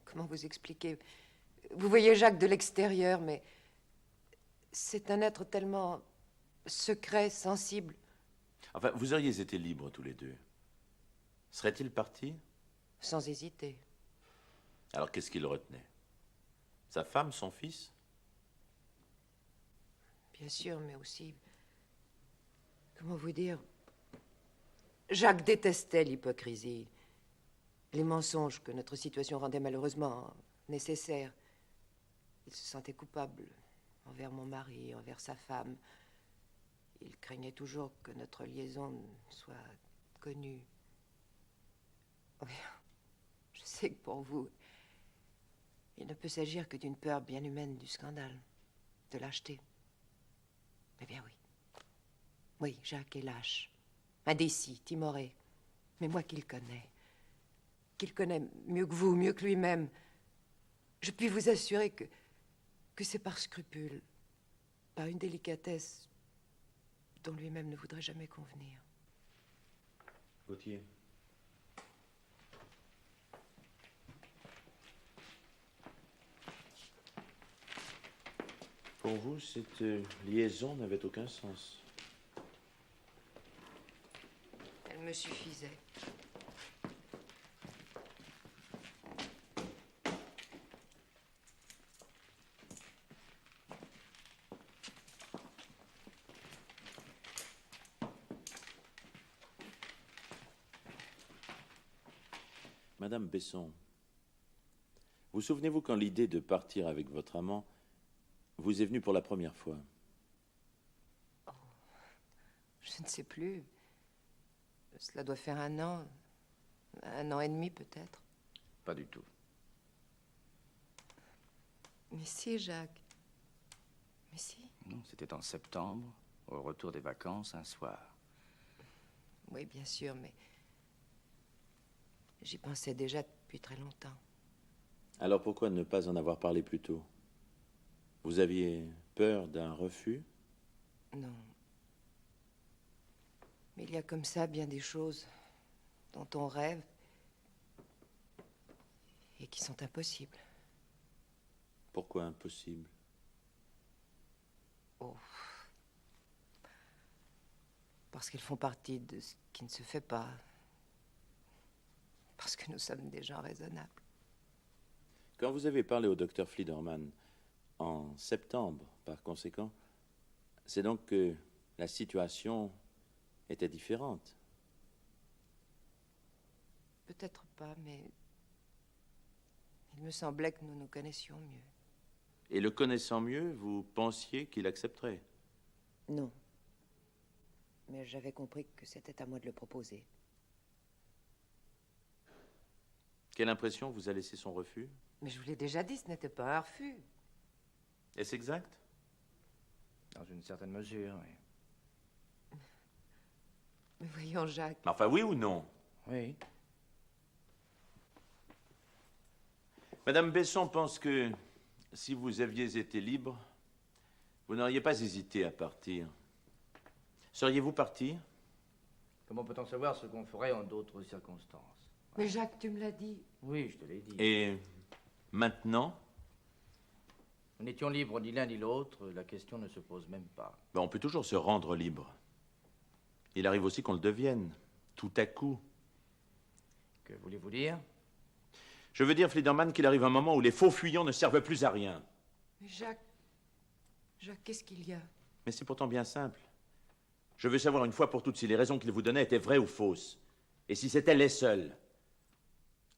Speaker 8: Comment vous expliquer? Vous voyez Jacques de l'extérieur, mais c'est un être tellement secret, sensible.
Speaker 6: Enfin, vous auriez été libres tous les deux. Serait-il parti?
Speaker 8: Sans hésiter.
Speaker 6: Alors qu'est-ce qui le retenait? Sa femme, son fils?
Speaker 8: Bien sûr, mais aussi... Comment vous dire? Jacques détestait l'hypocrisie, les mensonges que notre situation rendait malheureusement nécessaires. Il se sentait coupable envers mon mari, envers sa femme. Il craignait toujours que notre liaison soit connue. Oui, je sais que pour vous, il ne peut s'agir que d'une peur bien humaine du scandale, de lâcheté. Eh bien oui. Oui, Jacques est lâche, indécis, timoré. Mais moi qui le connais, mieux que vous, mieux que lui-même, je puis vous assurer que c'est par scrupule, par une délicatesse dont lui-même ne voudrait jamais convenir.
Speaker 6: Gauthier. Pour vous, cette liaison n'avait aucun sens.
Speaker 8: Elle me suffisait.
Speaker 6: Madame Besson, vous souvenez-vous quand l'idée de partir avec votre amant vous est venue pour la première fois?
Speaker 8: Oh, je ne sais plus. Cela doit faire un an et demi peut-être.
Speaker 3: Pas du tout.
Speaker 8: Mais si, Jacques. Mais si.
Speaker 3: Non, c'était en septembre, au retour des vacances, un soir.
Speaker 8: Oui, bien sûr, mais j'y pensais déjà depuis très longtemps.
Speaker 6: Alors pourquoi ne pas en avoir parlé plus tôt? Vous aviez peur d'un refus?
Speaker 8: Non. Mais il y a comme ça bien des choses dont on rêve et qui sont impossibles.
Speaker 6: Pourquoi impossible?
Speaker 8: Oh. Parce qu'elles font partie de ce qui ne se fait pas. Parce que nous sommes des gens raisonnables.
Speaker 6: Quand vous avez parlé au docteur Fliederman en septembre, par conséquent, c'est donc que la situation était différente.
Speaker 8: Peut-être pas, mais il me semblait que nous nous connaissions mieux.
Speaker 6: Et le connaissant mieux, vous pensiez qu'il accepterait?
Speaker 8: Non. Mais j'avais compris que c'était à moi de le proposer.
Speaker 6: Quelle impression vous a laissé son refus?
Speaker 8: Mais je vous l'ai déjà dit, ce n'était pas un refus.
Speaker 6: Est-ce exact?
Speaker 3: Dans une certaine mesure, oui.
Speaker 8: Mais voyons, Jacques.
Speaker 6: Mais enfin, oui ou non?
Speaker 3: Oui.
Speaker 6: Madame Besson pense que si vous aviez été libre, vous n'auriez pas hésité à partir. Seriez-vous parti?
Speaker 3: Comment peut-on savoir ce qu'on ferait en d'autres circonstances?
Speaker 8: Mais Jacques, tu me l'as dit.
Speaker 3: Oui, je te l'ai dit.
Speaker 6: Et maintenant?
Speaker 3: Nous n'étions libres ni l'un ni l'autre, la question ne se pose même pas.
Speaker 6: Ben, on peut toujours se rendre libre. Il arrive aussi qu'on le devienne, tout à coup.
Speaker 3: Que voulez-vous dire?
Speaker 6: Je veux dire, Fliederman, qu'il arrive un moment où les faux fuyants ne servent plus à rien.
Speaker 8: Mais Jacques, qu'est-ce qu'il y a?
Speaker 6: Mais c'est pourtant bien simple. Je veux savoir une fois pour toutes si les raisons qu'il vous donnait étaient vraies ou fausses. Et si c'étaient les seules.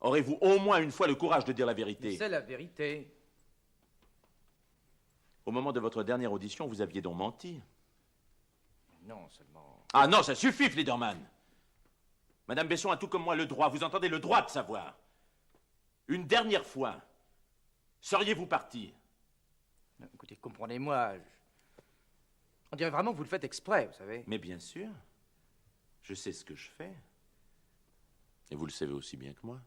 Speaker 6: Aurez-vous au moins une fois le courage de dire la vérité?
Speaker 3: C'est la vérité.
Speaker 6: Au moment de votre dernière audition, vous aviez donc menti.
Speaker 3: Non, seulement...
Speaker 6: Ah non, ça suffit, Fliederman. Madame Besson a tout comme moi le droit, vous entendez, le droit de savoir. Une dernière fois, seriez-vous parti?
Speaker 3: Écoutez, comprenez-moi, On dirait vraiment que vous le faites exprès, vous savez.
Speaker 6: Mais bien sûr. Je sais ce que je fais. Et vous le savez aussi bien que moi.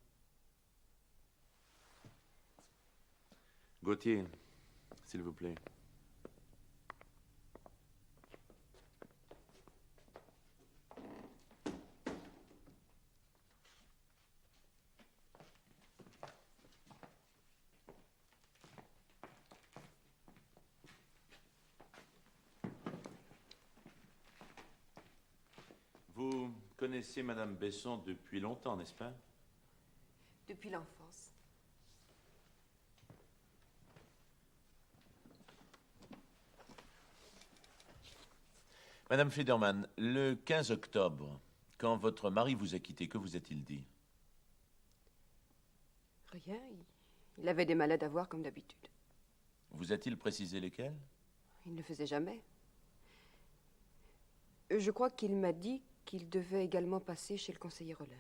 Speaker 6: Gauthier, s'il vous plaît. Vous connaissez Madame Besson depuis longtemps, n'est-ce pas?
Speaker 8: Depuis l'enfance.
Speaker 6: Madame Fliederman, le 15 octobre, quand votre mari vous a quitté, que vous a-t-il dit?
Speaker 8: Rien, il avait des malades à voir comme d'habitude.
Speaker 6: Vous a-t-il précisé lesquels?
Speaker 8: Il ne le faisait jamais. Je crois qu'il m'a dit qu'il devait également passer chez le conseiller Rollin.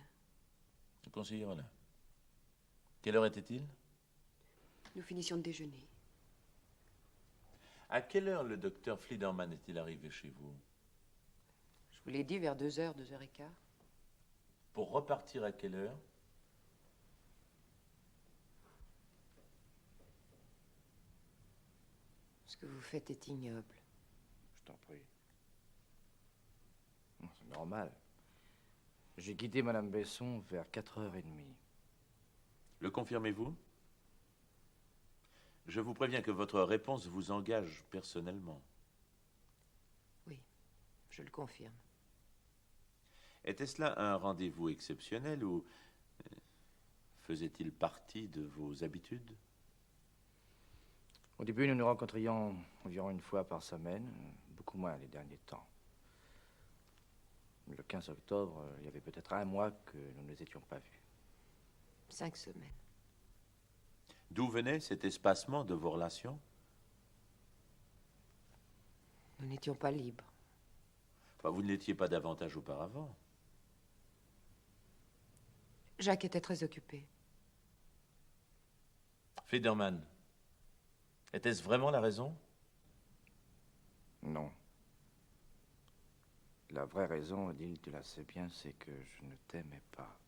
Speaker 6: Le conseiller Rollin. Quelle heure était-il?
Speaker 8: Nous finissions de déjeuner.
Speaker 6: À quelle heure le docteur Fliederman est-il arrivé chez vous?
Speaker 8: Je vous l'ai dit, vers 2h, 2h15.
Speaker 6: Pour repartir à quelle heure?
Speaker 8: Ce que vous faites est ignoble.
Speaker 3: Je t'en prie. C'est normal. J'ai quitté Madame Besson vers 4h30.
Speaker 6: Le confirmez-vous? Je vous préviens que votre réponse vous engage personnellement.
Speaker 8: Oui, je le confirme.
Speaker 6: Était-ce là un rendez-vous exceptionnel ou faisait-il partie de vos habitudes?
Speaker 3: Au début, nous nous rencontrions environ une fois par semaine, beaucoup moins les derniers temps. Le 15 octobre, il y avait peut-être un mois que nous ne nous étions pas vus.
Speaker 8: 5 semaines.
Speaker 6: D'où venait cet espacement de vos relations?
Speaker 8: Nous n'étions pas libres.
Speaker 6: Enfin, vous ne l'étiez pas davantage auparavant.
Speaker 8: Jacques était très occupé.
Speaker 6: Fliederman, était-ce vraiment la raison?
Speaker 3: Non. La vraie raison, Odile, tu la sais bien, c'est que je ne t'aimais pas.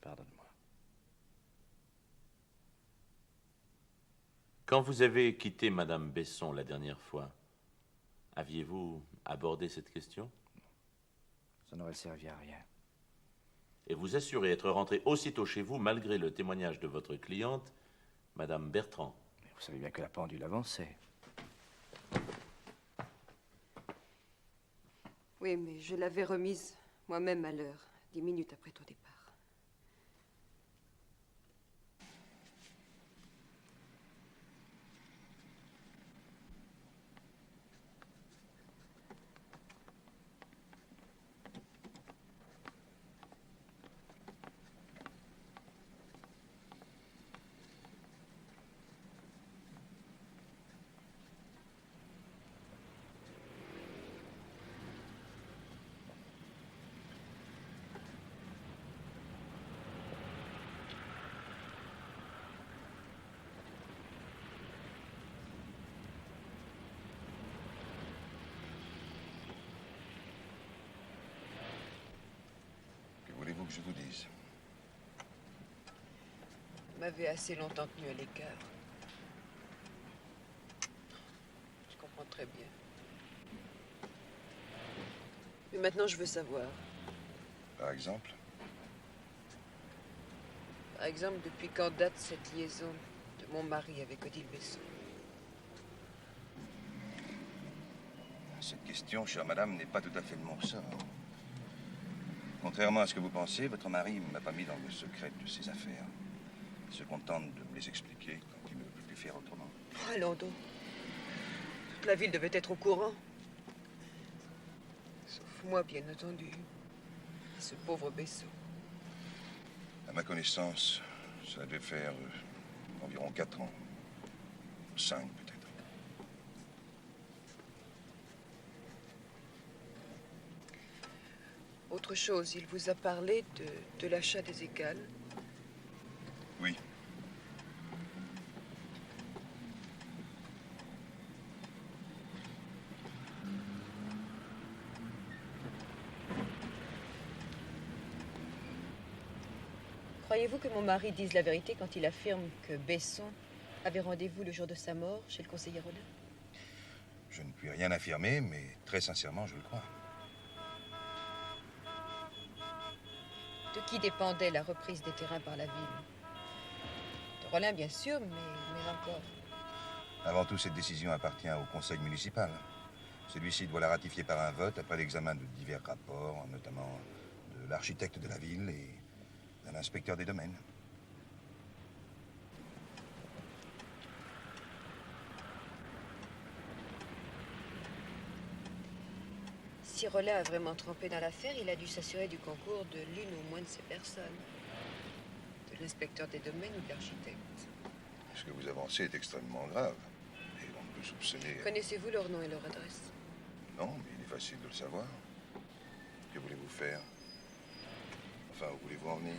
Speaker 3: Pardonne-moi.
Speaker 6: Quand vous avez quitté Madame Besson la dernière fois, aviez-vous abordé cette question?
Speaker 3: Ça n'aurait servi à rien.
Speaker 6: Et vous assurez être rentré aussitôt chez vous, malgré le témoignage de votre cliente, Madame Bertrand.
Speaker 3: Mais vous savez bien que la pendule avançait.
Speaker 8: Oui, mais je l'avais remise moi-même à l'heure, 10 minutes après ton départ.
Speaker 5: Que voulez-vous que je vous dise?
Speaker 8: Vous m'avez assez longtemps tenu à l'écart. Je comprends très bien. Mais maintenant, je veux savoir.
Speaker 5: Par exemple?
Speaker 8: Par exemple, depuis quand date cette liaison de mon mari avec Odile Besson?
Speaker 5: Cette question, chère madame, n'est pas tout à fait de mon sort. Contrairement à ce que vous pensez, votre mari ne m'a pas mis dans le secret de ses affaires. Il se contente de me les expliquer quand il ne peut plus faire autrement.
Speaker 8: Oh, allons donc. Toute la ville devait être au courant. Sauf moi, bien entendu. Et ce pauvre Besson.
Speaker 5: À ma connaissance, ça devait faire environ 4 ans. 5 peut-être.
Speaker 8: Autre chose, il vous a parlé de l'achat des égales.
Speaker 5: Oui.
Speaker 8: Croyez-vous que mon mari dise la vérité quand il affirme que Besson avait rendez-vous le jour de sa mort chez le conseiller Rollin?
Speaker 5: Je ne puis rien affirmer, mais très sincèrement, je le crois.
Speaker 8: De qui dépendait la reprise des terrains par la ville? De Rollin, bien sûr, mais encore.
Speaker 5: Avant tout, cette décision appartient au conseil municipal. Celui-ci doit la ratifier par un vote après l'examen de divers rapports, notamment de l'architecte de la ville et d'un inspecteur des domaines.
Speaker 8: Si Rollin a vraiment trempé dans l'affaire, il a dû s'assurer du concours de l'une ou moins de ces personnes. De l'inspecteur des domaines ou de l'architecte.
Speaker 5: Ce que vous avancez est extrêmement grave. Et on peut soupçonner...
Speaker 8: Connaissez-vous leur nom et leur adresse?
Speaker 5: Non, mais il est facile de le savoir. Que voulez-vous faire? Enfin, où voulez-vous en venir?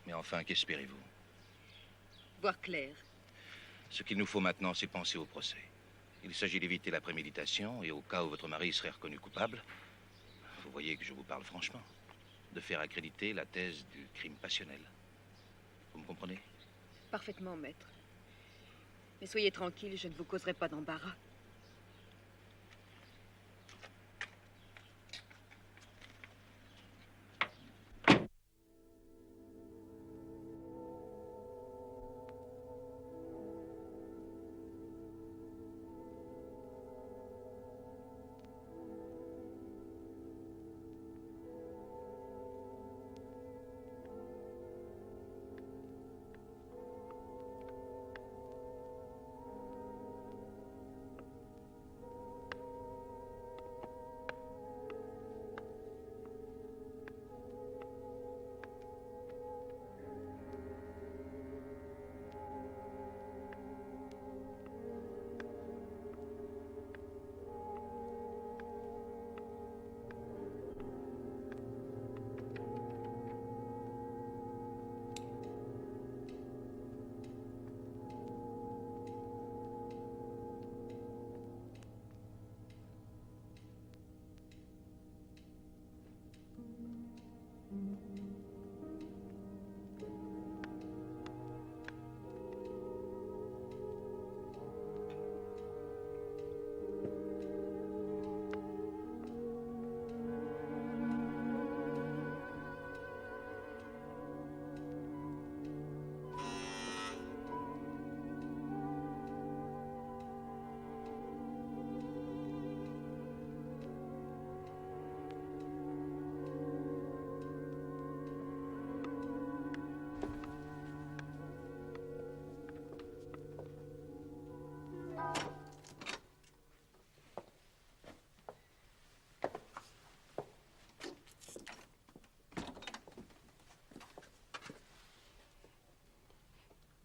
Speaker 3: Mais enfin, qu'espérez-vous?
Speaker 8: Voir clair.
Speaker 3: Ce qu'il nous faut maintenant, c'est penser au procès. Il s'agit d'éviter la préméditation et au cas où votre mari serait reconnu coupable, vous voyez que je vous parle franchement, de faire accréditer la thèse du crime passionnel. Vous me comprenez?
Speaker 8: Parfaitement, maître. Mais soyez tranquille, je ne vous causerai pas d'embarras.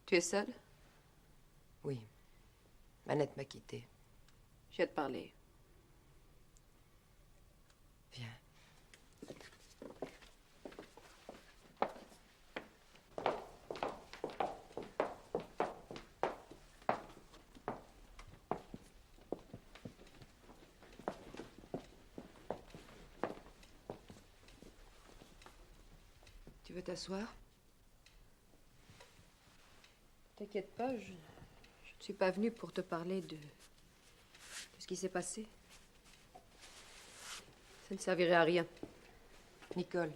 Speaker 8: Tu es seule? Oui. Manette m'a quitté.
Speaker 2: J'ai à te parler.
Speaker 8: Viens. Tu veux t'asseoir?
Speaker 2: T'inquiète pas, je ne suis pas venue pour te parler de ce qui s'est passé. Ça ne servirait à rien.
Speaker 8: Nicole,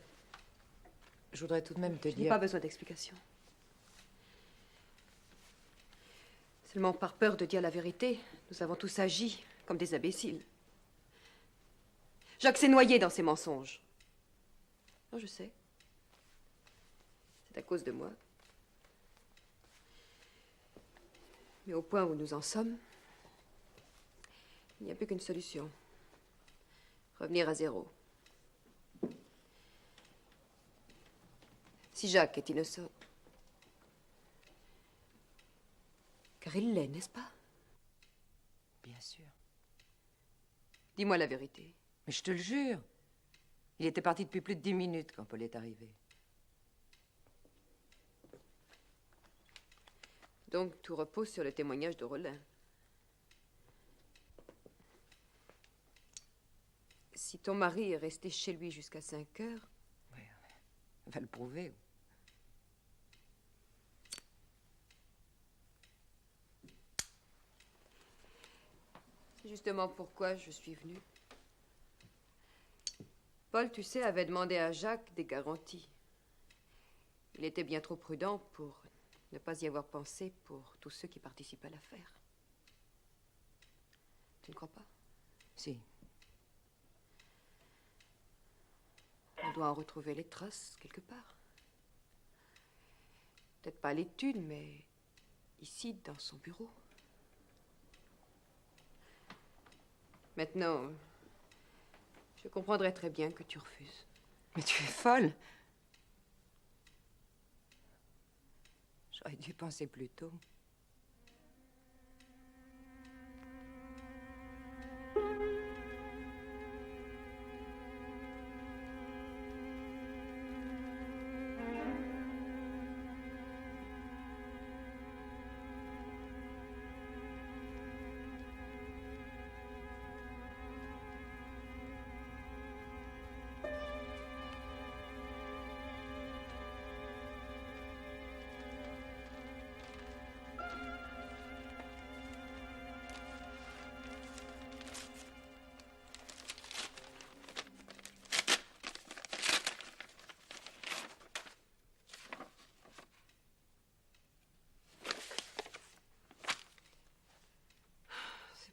Speaker 8: je voudrais tout de même te
Speaker 2: Je n'ai
Speaker 8: dire...
Speaker 2: pas besoin d'explications. Seulement par peur de dire la vérité, nous avons tous agi comme des imbéciles. Jacques s'est noyé dans ses mensonges. Non, je sais. C'est à cause de moi. Mais au point où nous en sommes, il n'y a plus qu'une solution. Revenir à zéro. Si Jacques est innocent... Car il l'est, n'est-ce pas?
Speaker 8: Bien sûr.
Speaker 2: Dis-moi la vérité.
Speaker 8: Mais je te le jure. Il était parti depuis plus de 10 minutes quand Paul est arrivé. Donc tout repose sur le témoignage de Rollin. Si ton mari est resté chez lui jusqu'à 5 heures, va le prouver. C'est justement pourquoi je suis venue. Paul, tu sais, avait demandé à Jacques des garanties. Il était bien trop prudent pour ne pas y avoir pensé pour tous ceux qui participent à l'affaire. Tu ne crois pas? Si. On doit en retrouver les traces quelque part. Peut-être pas à l'étude, mais ici, dans son bureau. Maintenant, je comprendrais très bien que tu refuses.
Speaker 2: Mais tu es folle.
Speaker 8: J'aurais dû penser plus tôt.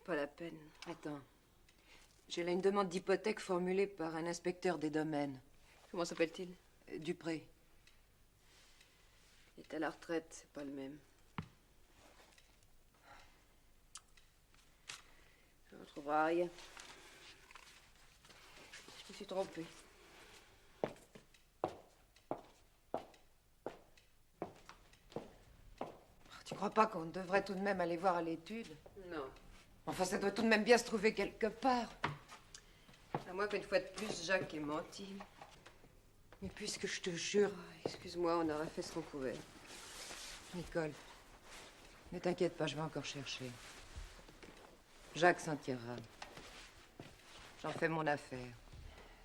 Speaker 8: Pas la peine. Attends. J'ai là une demande d'hypothèque formulée par un inspecteur des domaines. Comment s'appelle-t-il? Dupré. Il est à la retraite, c'est pas le même. Je ne retrouverai rien. Je me suis trompée. Tu crois pas qu'on devrait tout de même aller voir à l'étude? Non. Enfin, ça doit tout de même bien se trouver quelque part. À moins qu'une fois de plus, Jacques ait menti. Mais puisque je te jure... Excuse-moi, on aurait fait ce qu'on pouvait. Nicole, ne t'inquiète pas, je vais encore chercher. Jacques s'en tirera. J'en fais mon affaire.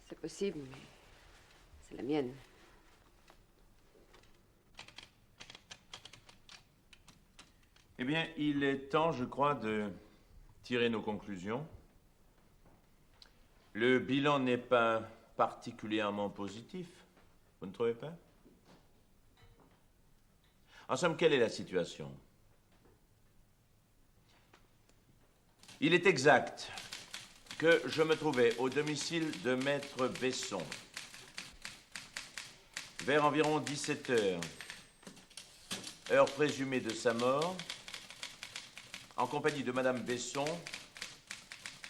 Speaker 8: C'est possible, mais c'est la mienne.
Speaker 6: Eh bien, il est temps, je crois, de tirer nos conclusions. Le bilan n'est pas particulièrement positif, vous ne trouvez pas? En somme, quelle est la situation? Il est exact que je me trouvais au domicile de Maître Besson vers environ 17 heures, heure présumée de sa mort, en compagnie de Madame Besson,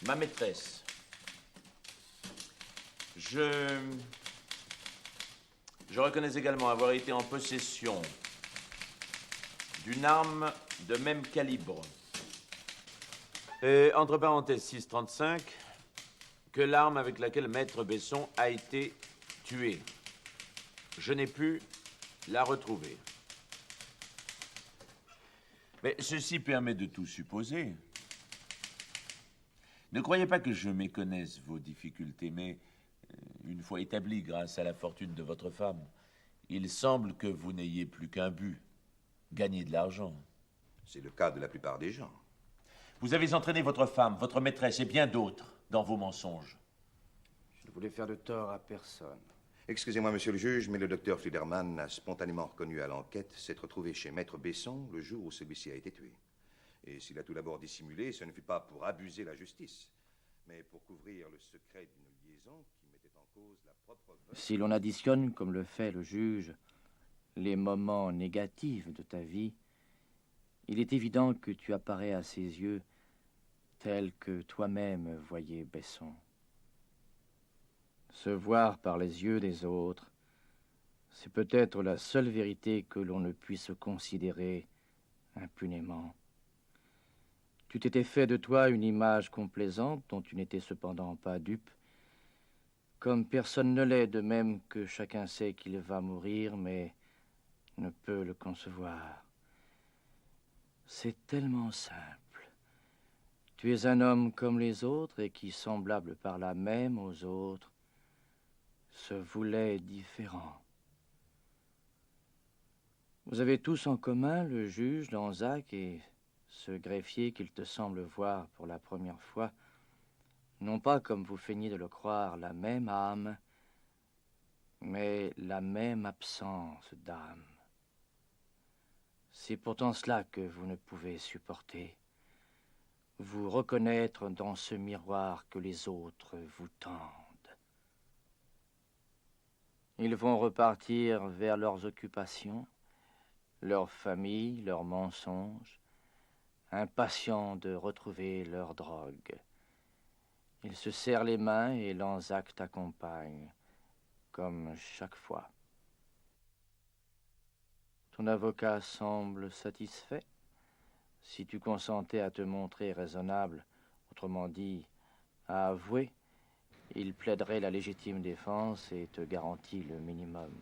Speaker 6: ma maîtresse. Je reconnais également avoir été en possession d'une arme de même calibre. Et, entre parenthèses 6,35, que l'arme avec laquelle Maître Besson a été tué. Je n'ai pu la retrouver. Mais ceci permet de tout supposer. Ne croyez pas que je méconnaisse vos difficultés, mais une fois établies grâce à la fortune de votre femme, il semble que vous n'ayez plus qu'un but, gagner de l'argent.
Speaker 5: C'est le cas de la plupart des gens.
Speaker 6: Vous avez entraîné votre femme, votre maîtresse et bien d'autres dans vos mensonges.
Speaker 3: Je ne voulais faire de tort à personne.
Speaker 5: Excusez-moi, monsieur le juge, mais le docteur Fliederman a spontanément reconnu à l'enquête s'être trouvé chez Maître Besson le jour où celui-ci a été tué. Et s'il a tout d'abord dissimulé, ce ne fut pas pour abuser la justice, mais pour couvrir le secret d'une liaison qui mettait en cause la propre...
Speaker 3: Si l'on additionne, comme le fait le juge, les moments négatifs de ta vie, il est évident que tu apparais à ses yeux tel que toi-même voyais Besson. Se voir par les yeux des autres, c'est peut-être la seule vérité que l'on ne puisse considérer impunément. Tu t'étais fait de toi une image complaisante dont tu n'étais cependant pas dupe, comme personne ne l'est, de même que chacun sait qu'il va mourir, mais ne peut le concevoir. C'est tellement simple. Tu es un homme comme les autres et qui, semblable par là même aux autres, se voulait différent. Vous avez tous en commun le juge Danzac et ce greffier qu'il te semble voir pour la première fois, non pas comme vous feignez de le croire la même âme, mais la même absence d'âme. C'est pourtant cela que vous ne pouvez supporter, vous reconnaître dans ce miroir que les autres vous tendent. Ils vont repartir vers leurs occupations, leurs familles, leurs mensonges, impatients de retrouver leur drogue. Ils se serrent les mains et Lanzac t'accompagne, comme chaque fois. Ton avocat semble satisfait. Si tu consentais à te montrer raisonnable, autrement dit, à avouer, il plaiderait la légitime défense et te garantit le minimum.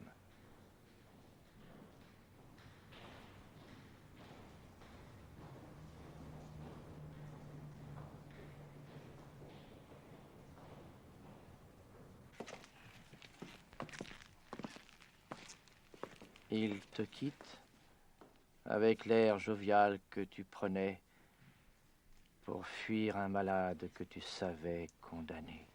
Speaker 3: Il te quitte avec l'air jovial que tu prenais pour fuir un malade que tu savais condamné.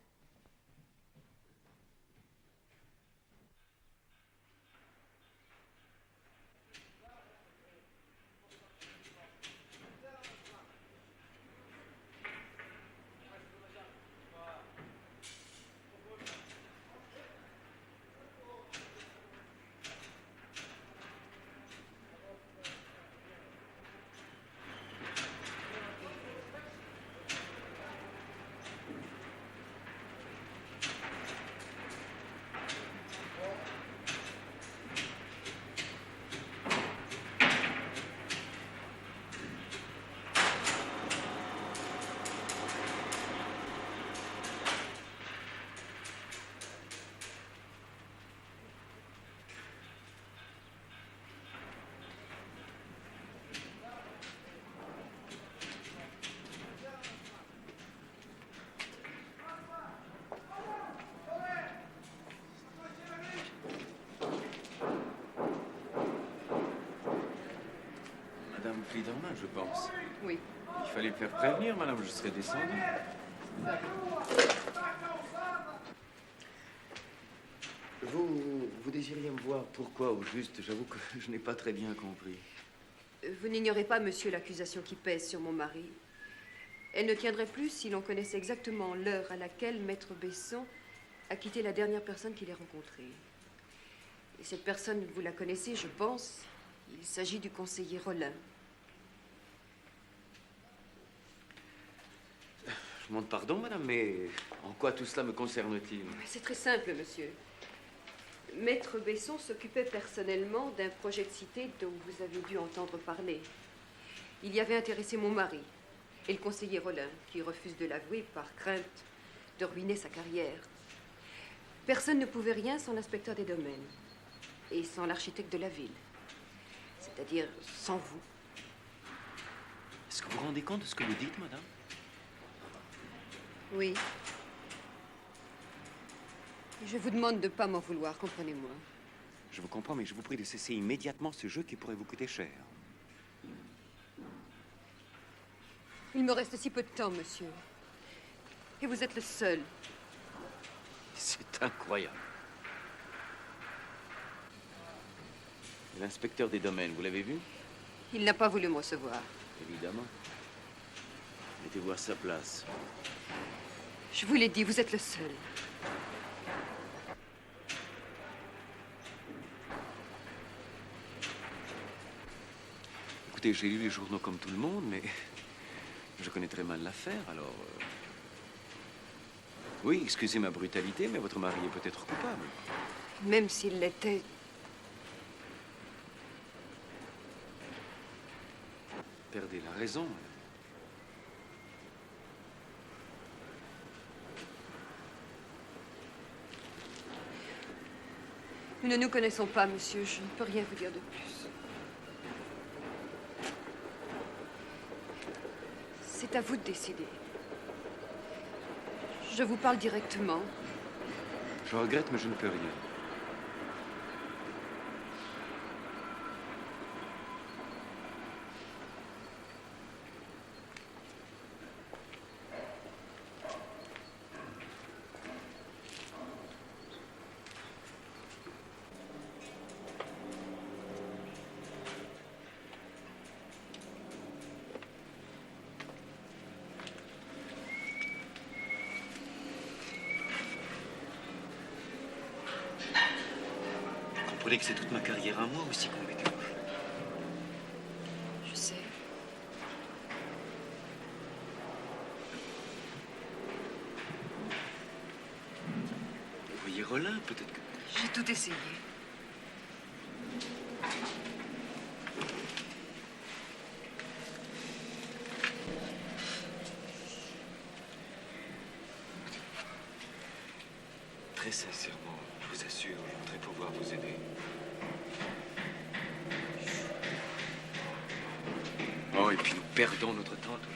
Speaker 15: Madame Friederman, je pense.
Speaker 2: Oui.
Speaker 15: Il fallait me faire prévenir, madame, je serais descendu. Vous désiriez me voir pourquoi, au juste? J'avoue que je n'ai pas très bien compris.
Speaker 2: Vous n'ignorez pas, monsieur, l'accusation qui pèse sur mon mari. Elle ne tiendrait plus si l'on connaissait exactement l'heure à laquelle Maître Besson a quitté la dernière personne qu'il ait rencontrée. Et cette personne, vous la connaissez, je pense. Il s'agit du conseiller Rollin.
Speaker 15: Je demande pardon, madame, mais en quoi tout cela me concerne-t-il?
Speaker 2: C'est très simple, monsieur. Maître Besson s'occupait personnellement d'un projet de cité dont vous avez dû entendre parler. Il y avait intéressé mon mari et le conseiller Rollin, qui refuse de l'avouer par crainte de ruiner sa carrière. Personne ne pouvait rien sans l'inspecteur des domaines et sans l'architecte de la ville. C'est-à-dire sans vous.
Speaker 15: Est-ce que vous vous rendez compte de ce que vous dites, madame?
Speaker 2: Oui. Je vous demande de ne pas m'en vouloir, comprenez-moi.
Speaker 15: Je vous comprends, mais je vous prie de cesser immédiatement ce jeu qui pourrait vous coûter cher.
Speaker 2: Il me reste si peu de temps, monsieur. Et vous êtes le seul.
Speaker 15: C'est incroyable. L'inspecteur des domaines, vous l'avez vu?
Speaker 2: Il n'a pas voulu me recevoir.
Speaker 15: Évidemment. Mettez-vous à sa place.
Speaker 2: Je vous l'ai dit, vous êtes le seul.
Speaker 15: Écoutez, j'ai lu les journaux comme tout le monde, mais je connais très mal l'affaire, alors... Oui, excusez ma brutalité, mais votre mari est peut-être coupable.
Speaker 2: Même s'il l'était...
Speaker 15: Perdez la raison, madame.
Speaker 2: Nous ne nous connaissons pas, monsieur. Je ne peux rien vous dire de plus. C'est à vous de décider. Je vous parle directement.
Speaker 15: Je regrette, mais je ne peux rien. Vous comprenez que c'est toute ma carrière à moi aussi qu'on m'écoute.
Speaker 2: Je sais.
Speaker 15: Vous voyez Rollin, peut-être que...
Speaker 2: J'ai tout essayé.
Speaker 15: Très sincèrement, je vous assure, je voudrais pouvoir vous aider. Oh, et puis nous perdons notre temps toujours.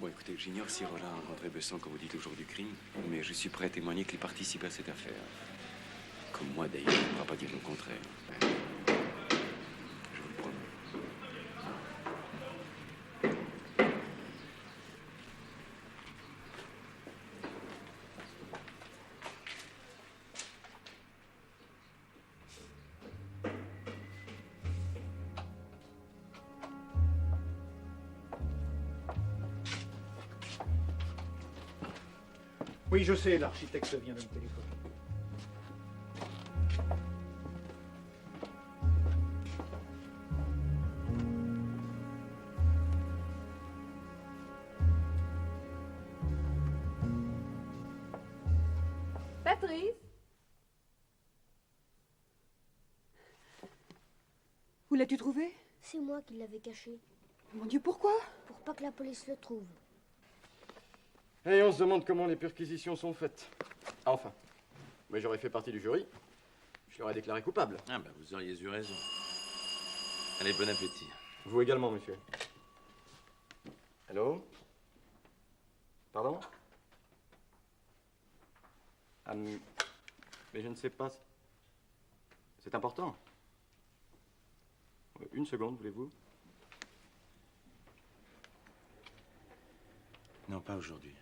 Speaker 15: Bon, écoutez, j'ignore si Rollin a rencontré Besson, comme vous dites, au jour du crime, mais je suis prêt à témoigner qu'il participe à cette affaire. Comme moi, d'ailleurs, il ne pourra pas dire le contraire. Je vous le promets.
Speaker 13: Oui, je sais, l'architecte vient de me téléphoner.
Speaker 2: Patrice? Où l'as-tu trouvé?
Speaker 11: C'est moi qui l'avais caché.
Speaker 2: Mon Dieu, pourquoi?
Speaker 11: Pour pas que la police le trouve.
Speaker 7: Et on se demande comment les perquisitions sont faites. Enfin, mais j'aurais fait partie du jury. Je l'aurais déclaré coupable.
Speaker 6: Ah ben, vous auriez eu raison. Allez, bon appétit.
Speaker 7: Vous également, monsieur. Allô? Pardon? Ah, mais je ne sais pas. C'est important. Une seconde, voulez-vous?
Speaker 6: Non, pas aujourd'hui.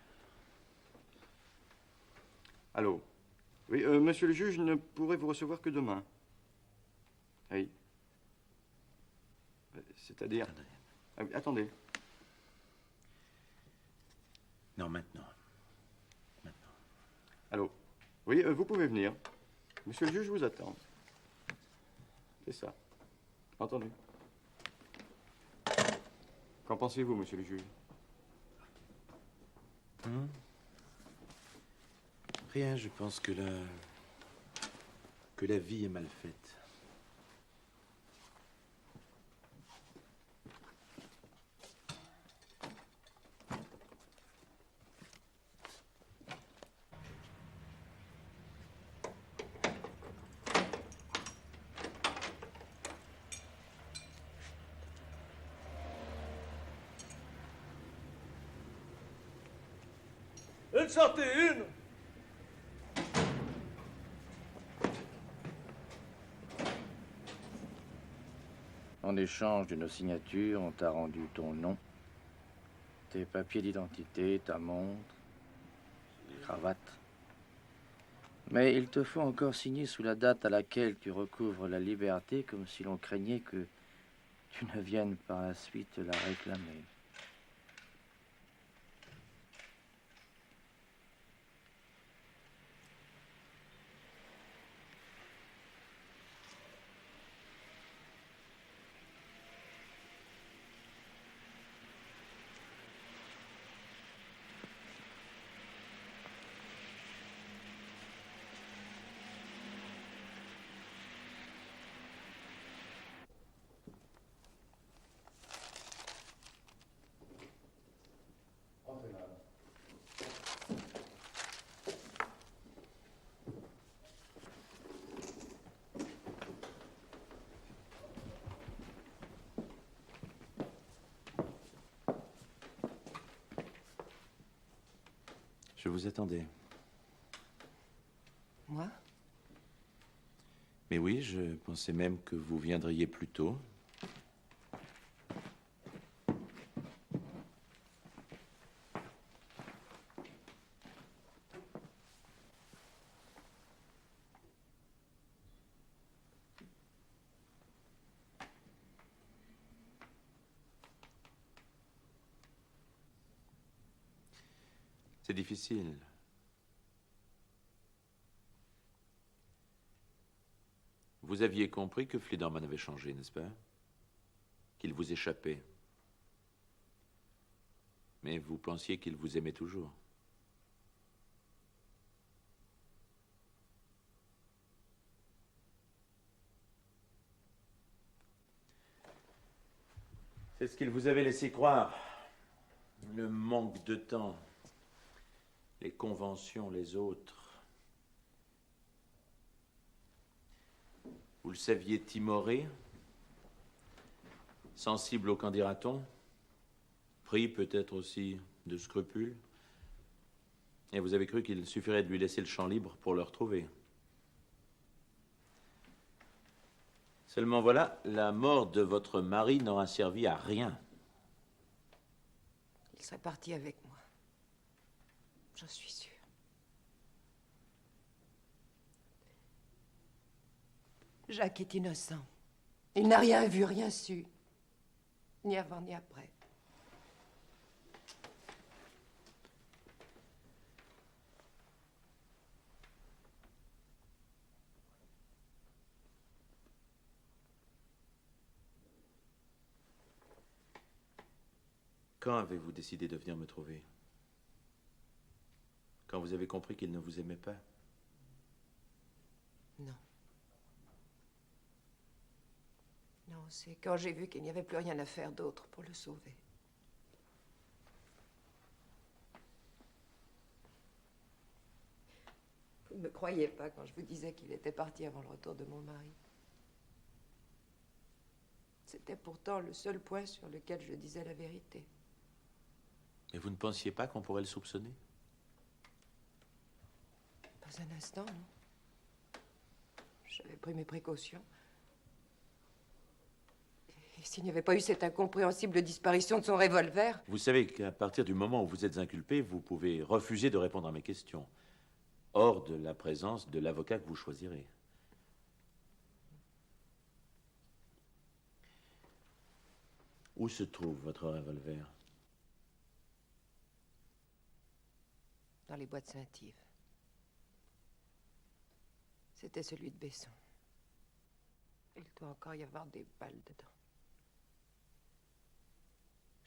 Speaker 7: Allô? Oui, monsieur le juge ne pourrait vous recevoir que demain. Oui. C'est-à-dire... Ah oui, attendez.
Speaker 6: Non, maintenant.
Speaker 7: Allô? Oui, vous pouvez venir. Monsieur le juge vous attend. C'est ça. Entendu. Qu'en pensez-vous, monsieur le juge?
Speaker 6: Rien, je pense que la vie est mal faite.
Speaker 1: Une sortie, une!
Speaker 3: En échange de nos signatures, on t'a rendu ton nom, tes papiers d'identité, ta montre, ta cravate. Mais il te faut encore signer sous la date à laquelle tu recouvres la liberté, comme si l'on craignait que tu ne viennes par la suite la réclamer.
Speaker 6: Je vous attendais.
Speaker 8: Moi?
Speaker 6: Mais oui, je pensais même que vous viendriez plus tôt. C'est difficile. Vous aviez compris que Fliederman avait changé, n'est-ce pas? Qu'il vous échappait. Mais vous pensiez qu'il vous aimait toujours. C'est ce qu'il vous avait laissé croire. Le manque de temps. Les conventions, les autres. Vous le saviez timoré, sensible au qu'en dira-t-on, pris peut-être aussi de scrupules, et vous avez cru qu'il suffirait de lui laisser le champ libre pour le retrouver. Seulement voilà, la mort de votre mari n'aura servi à rien.
Speaker 8: Il serait parti avec moi. J'en suis sûre. Jacques est innocent. Il n'a rien vu, rien su. Ni avant, ni après.
Speaker 6: Quand avez-vous décidé de venir me trouver? Quand vous avez compris qu'il ne vous aimait pas?
Speaker 8: Non. Non, c'est quand j'ai vu qu'il n'y avait plus rien à faire d'autre pour le sauver. Vous ne me croyez pas quand je vous disais qu'il était parti avant le retour de mon mari. C'était pourtant le seul point sur lequel je disais la vérité.
Speaker 6: Mais vous ne pensiez pas qu'on pourrait le soupçonner?
Speaker 8: Pas un instant, non. J'avais pris mes précautions. Et s'il n'y avait pas eu cette incompréhensible disparition de son revolver...
Speaker 6: Vous savez qu'à partir du moment où vous êtes inculpé, vous pouvez refuser de répondre à mes questions, hors de la présence de l'avocat que vous choisirez. Où se trouve votre revolver?
Speaker 8: Dans les boîtes Saint-Yves. C'était celui de Besson. Il doit encore y avoir des balles dedans.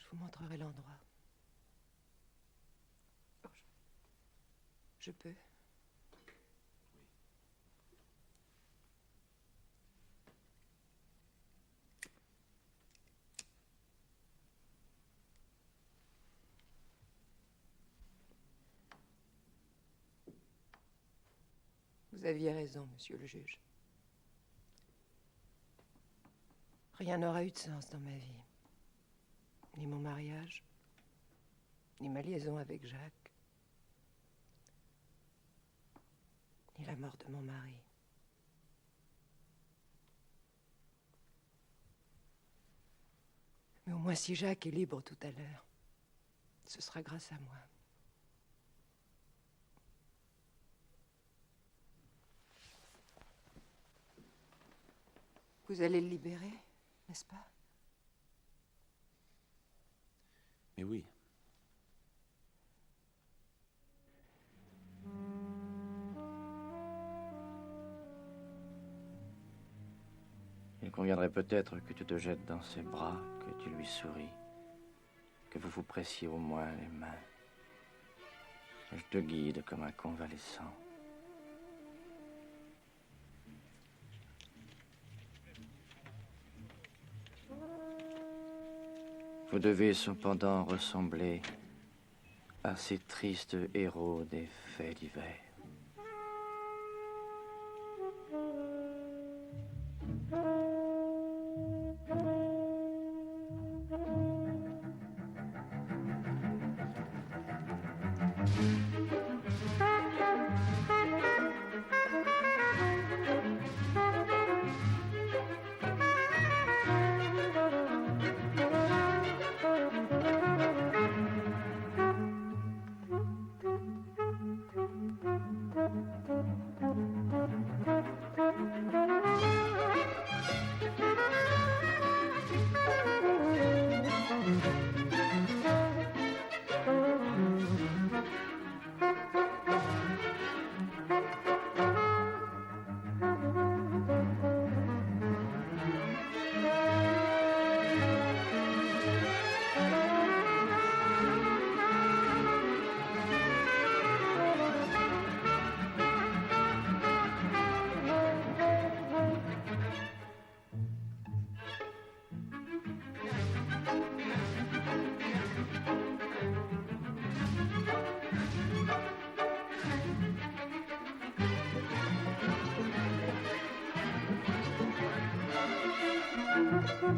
Speaker 8: Je vous montrerai l'endroit. Oh, je peux. Vous aviez raison, monsieur le juge. Rien n'aura eu de sens dans ma vie. Ni mon mariage, ni ma liaison avec Jacques, ni la mort de mon mari. Mais au moins si Jacques est libre tout à l'heure, ce sera grâce à moi. Vous allez le libérer, n'est-ce pas?
Speaker 6: Mais oui.
Speaker 3: Il conviendrait peut-être que tu te jettes dans ses bras, que tu lui souris, que vous vous pressiez au moins les mains. Je te guide comme un convalescent. Vous devez cependant ressembler à ces tristes héros des faits divers.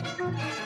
Speaker 2: Thank you.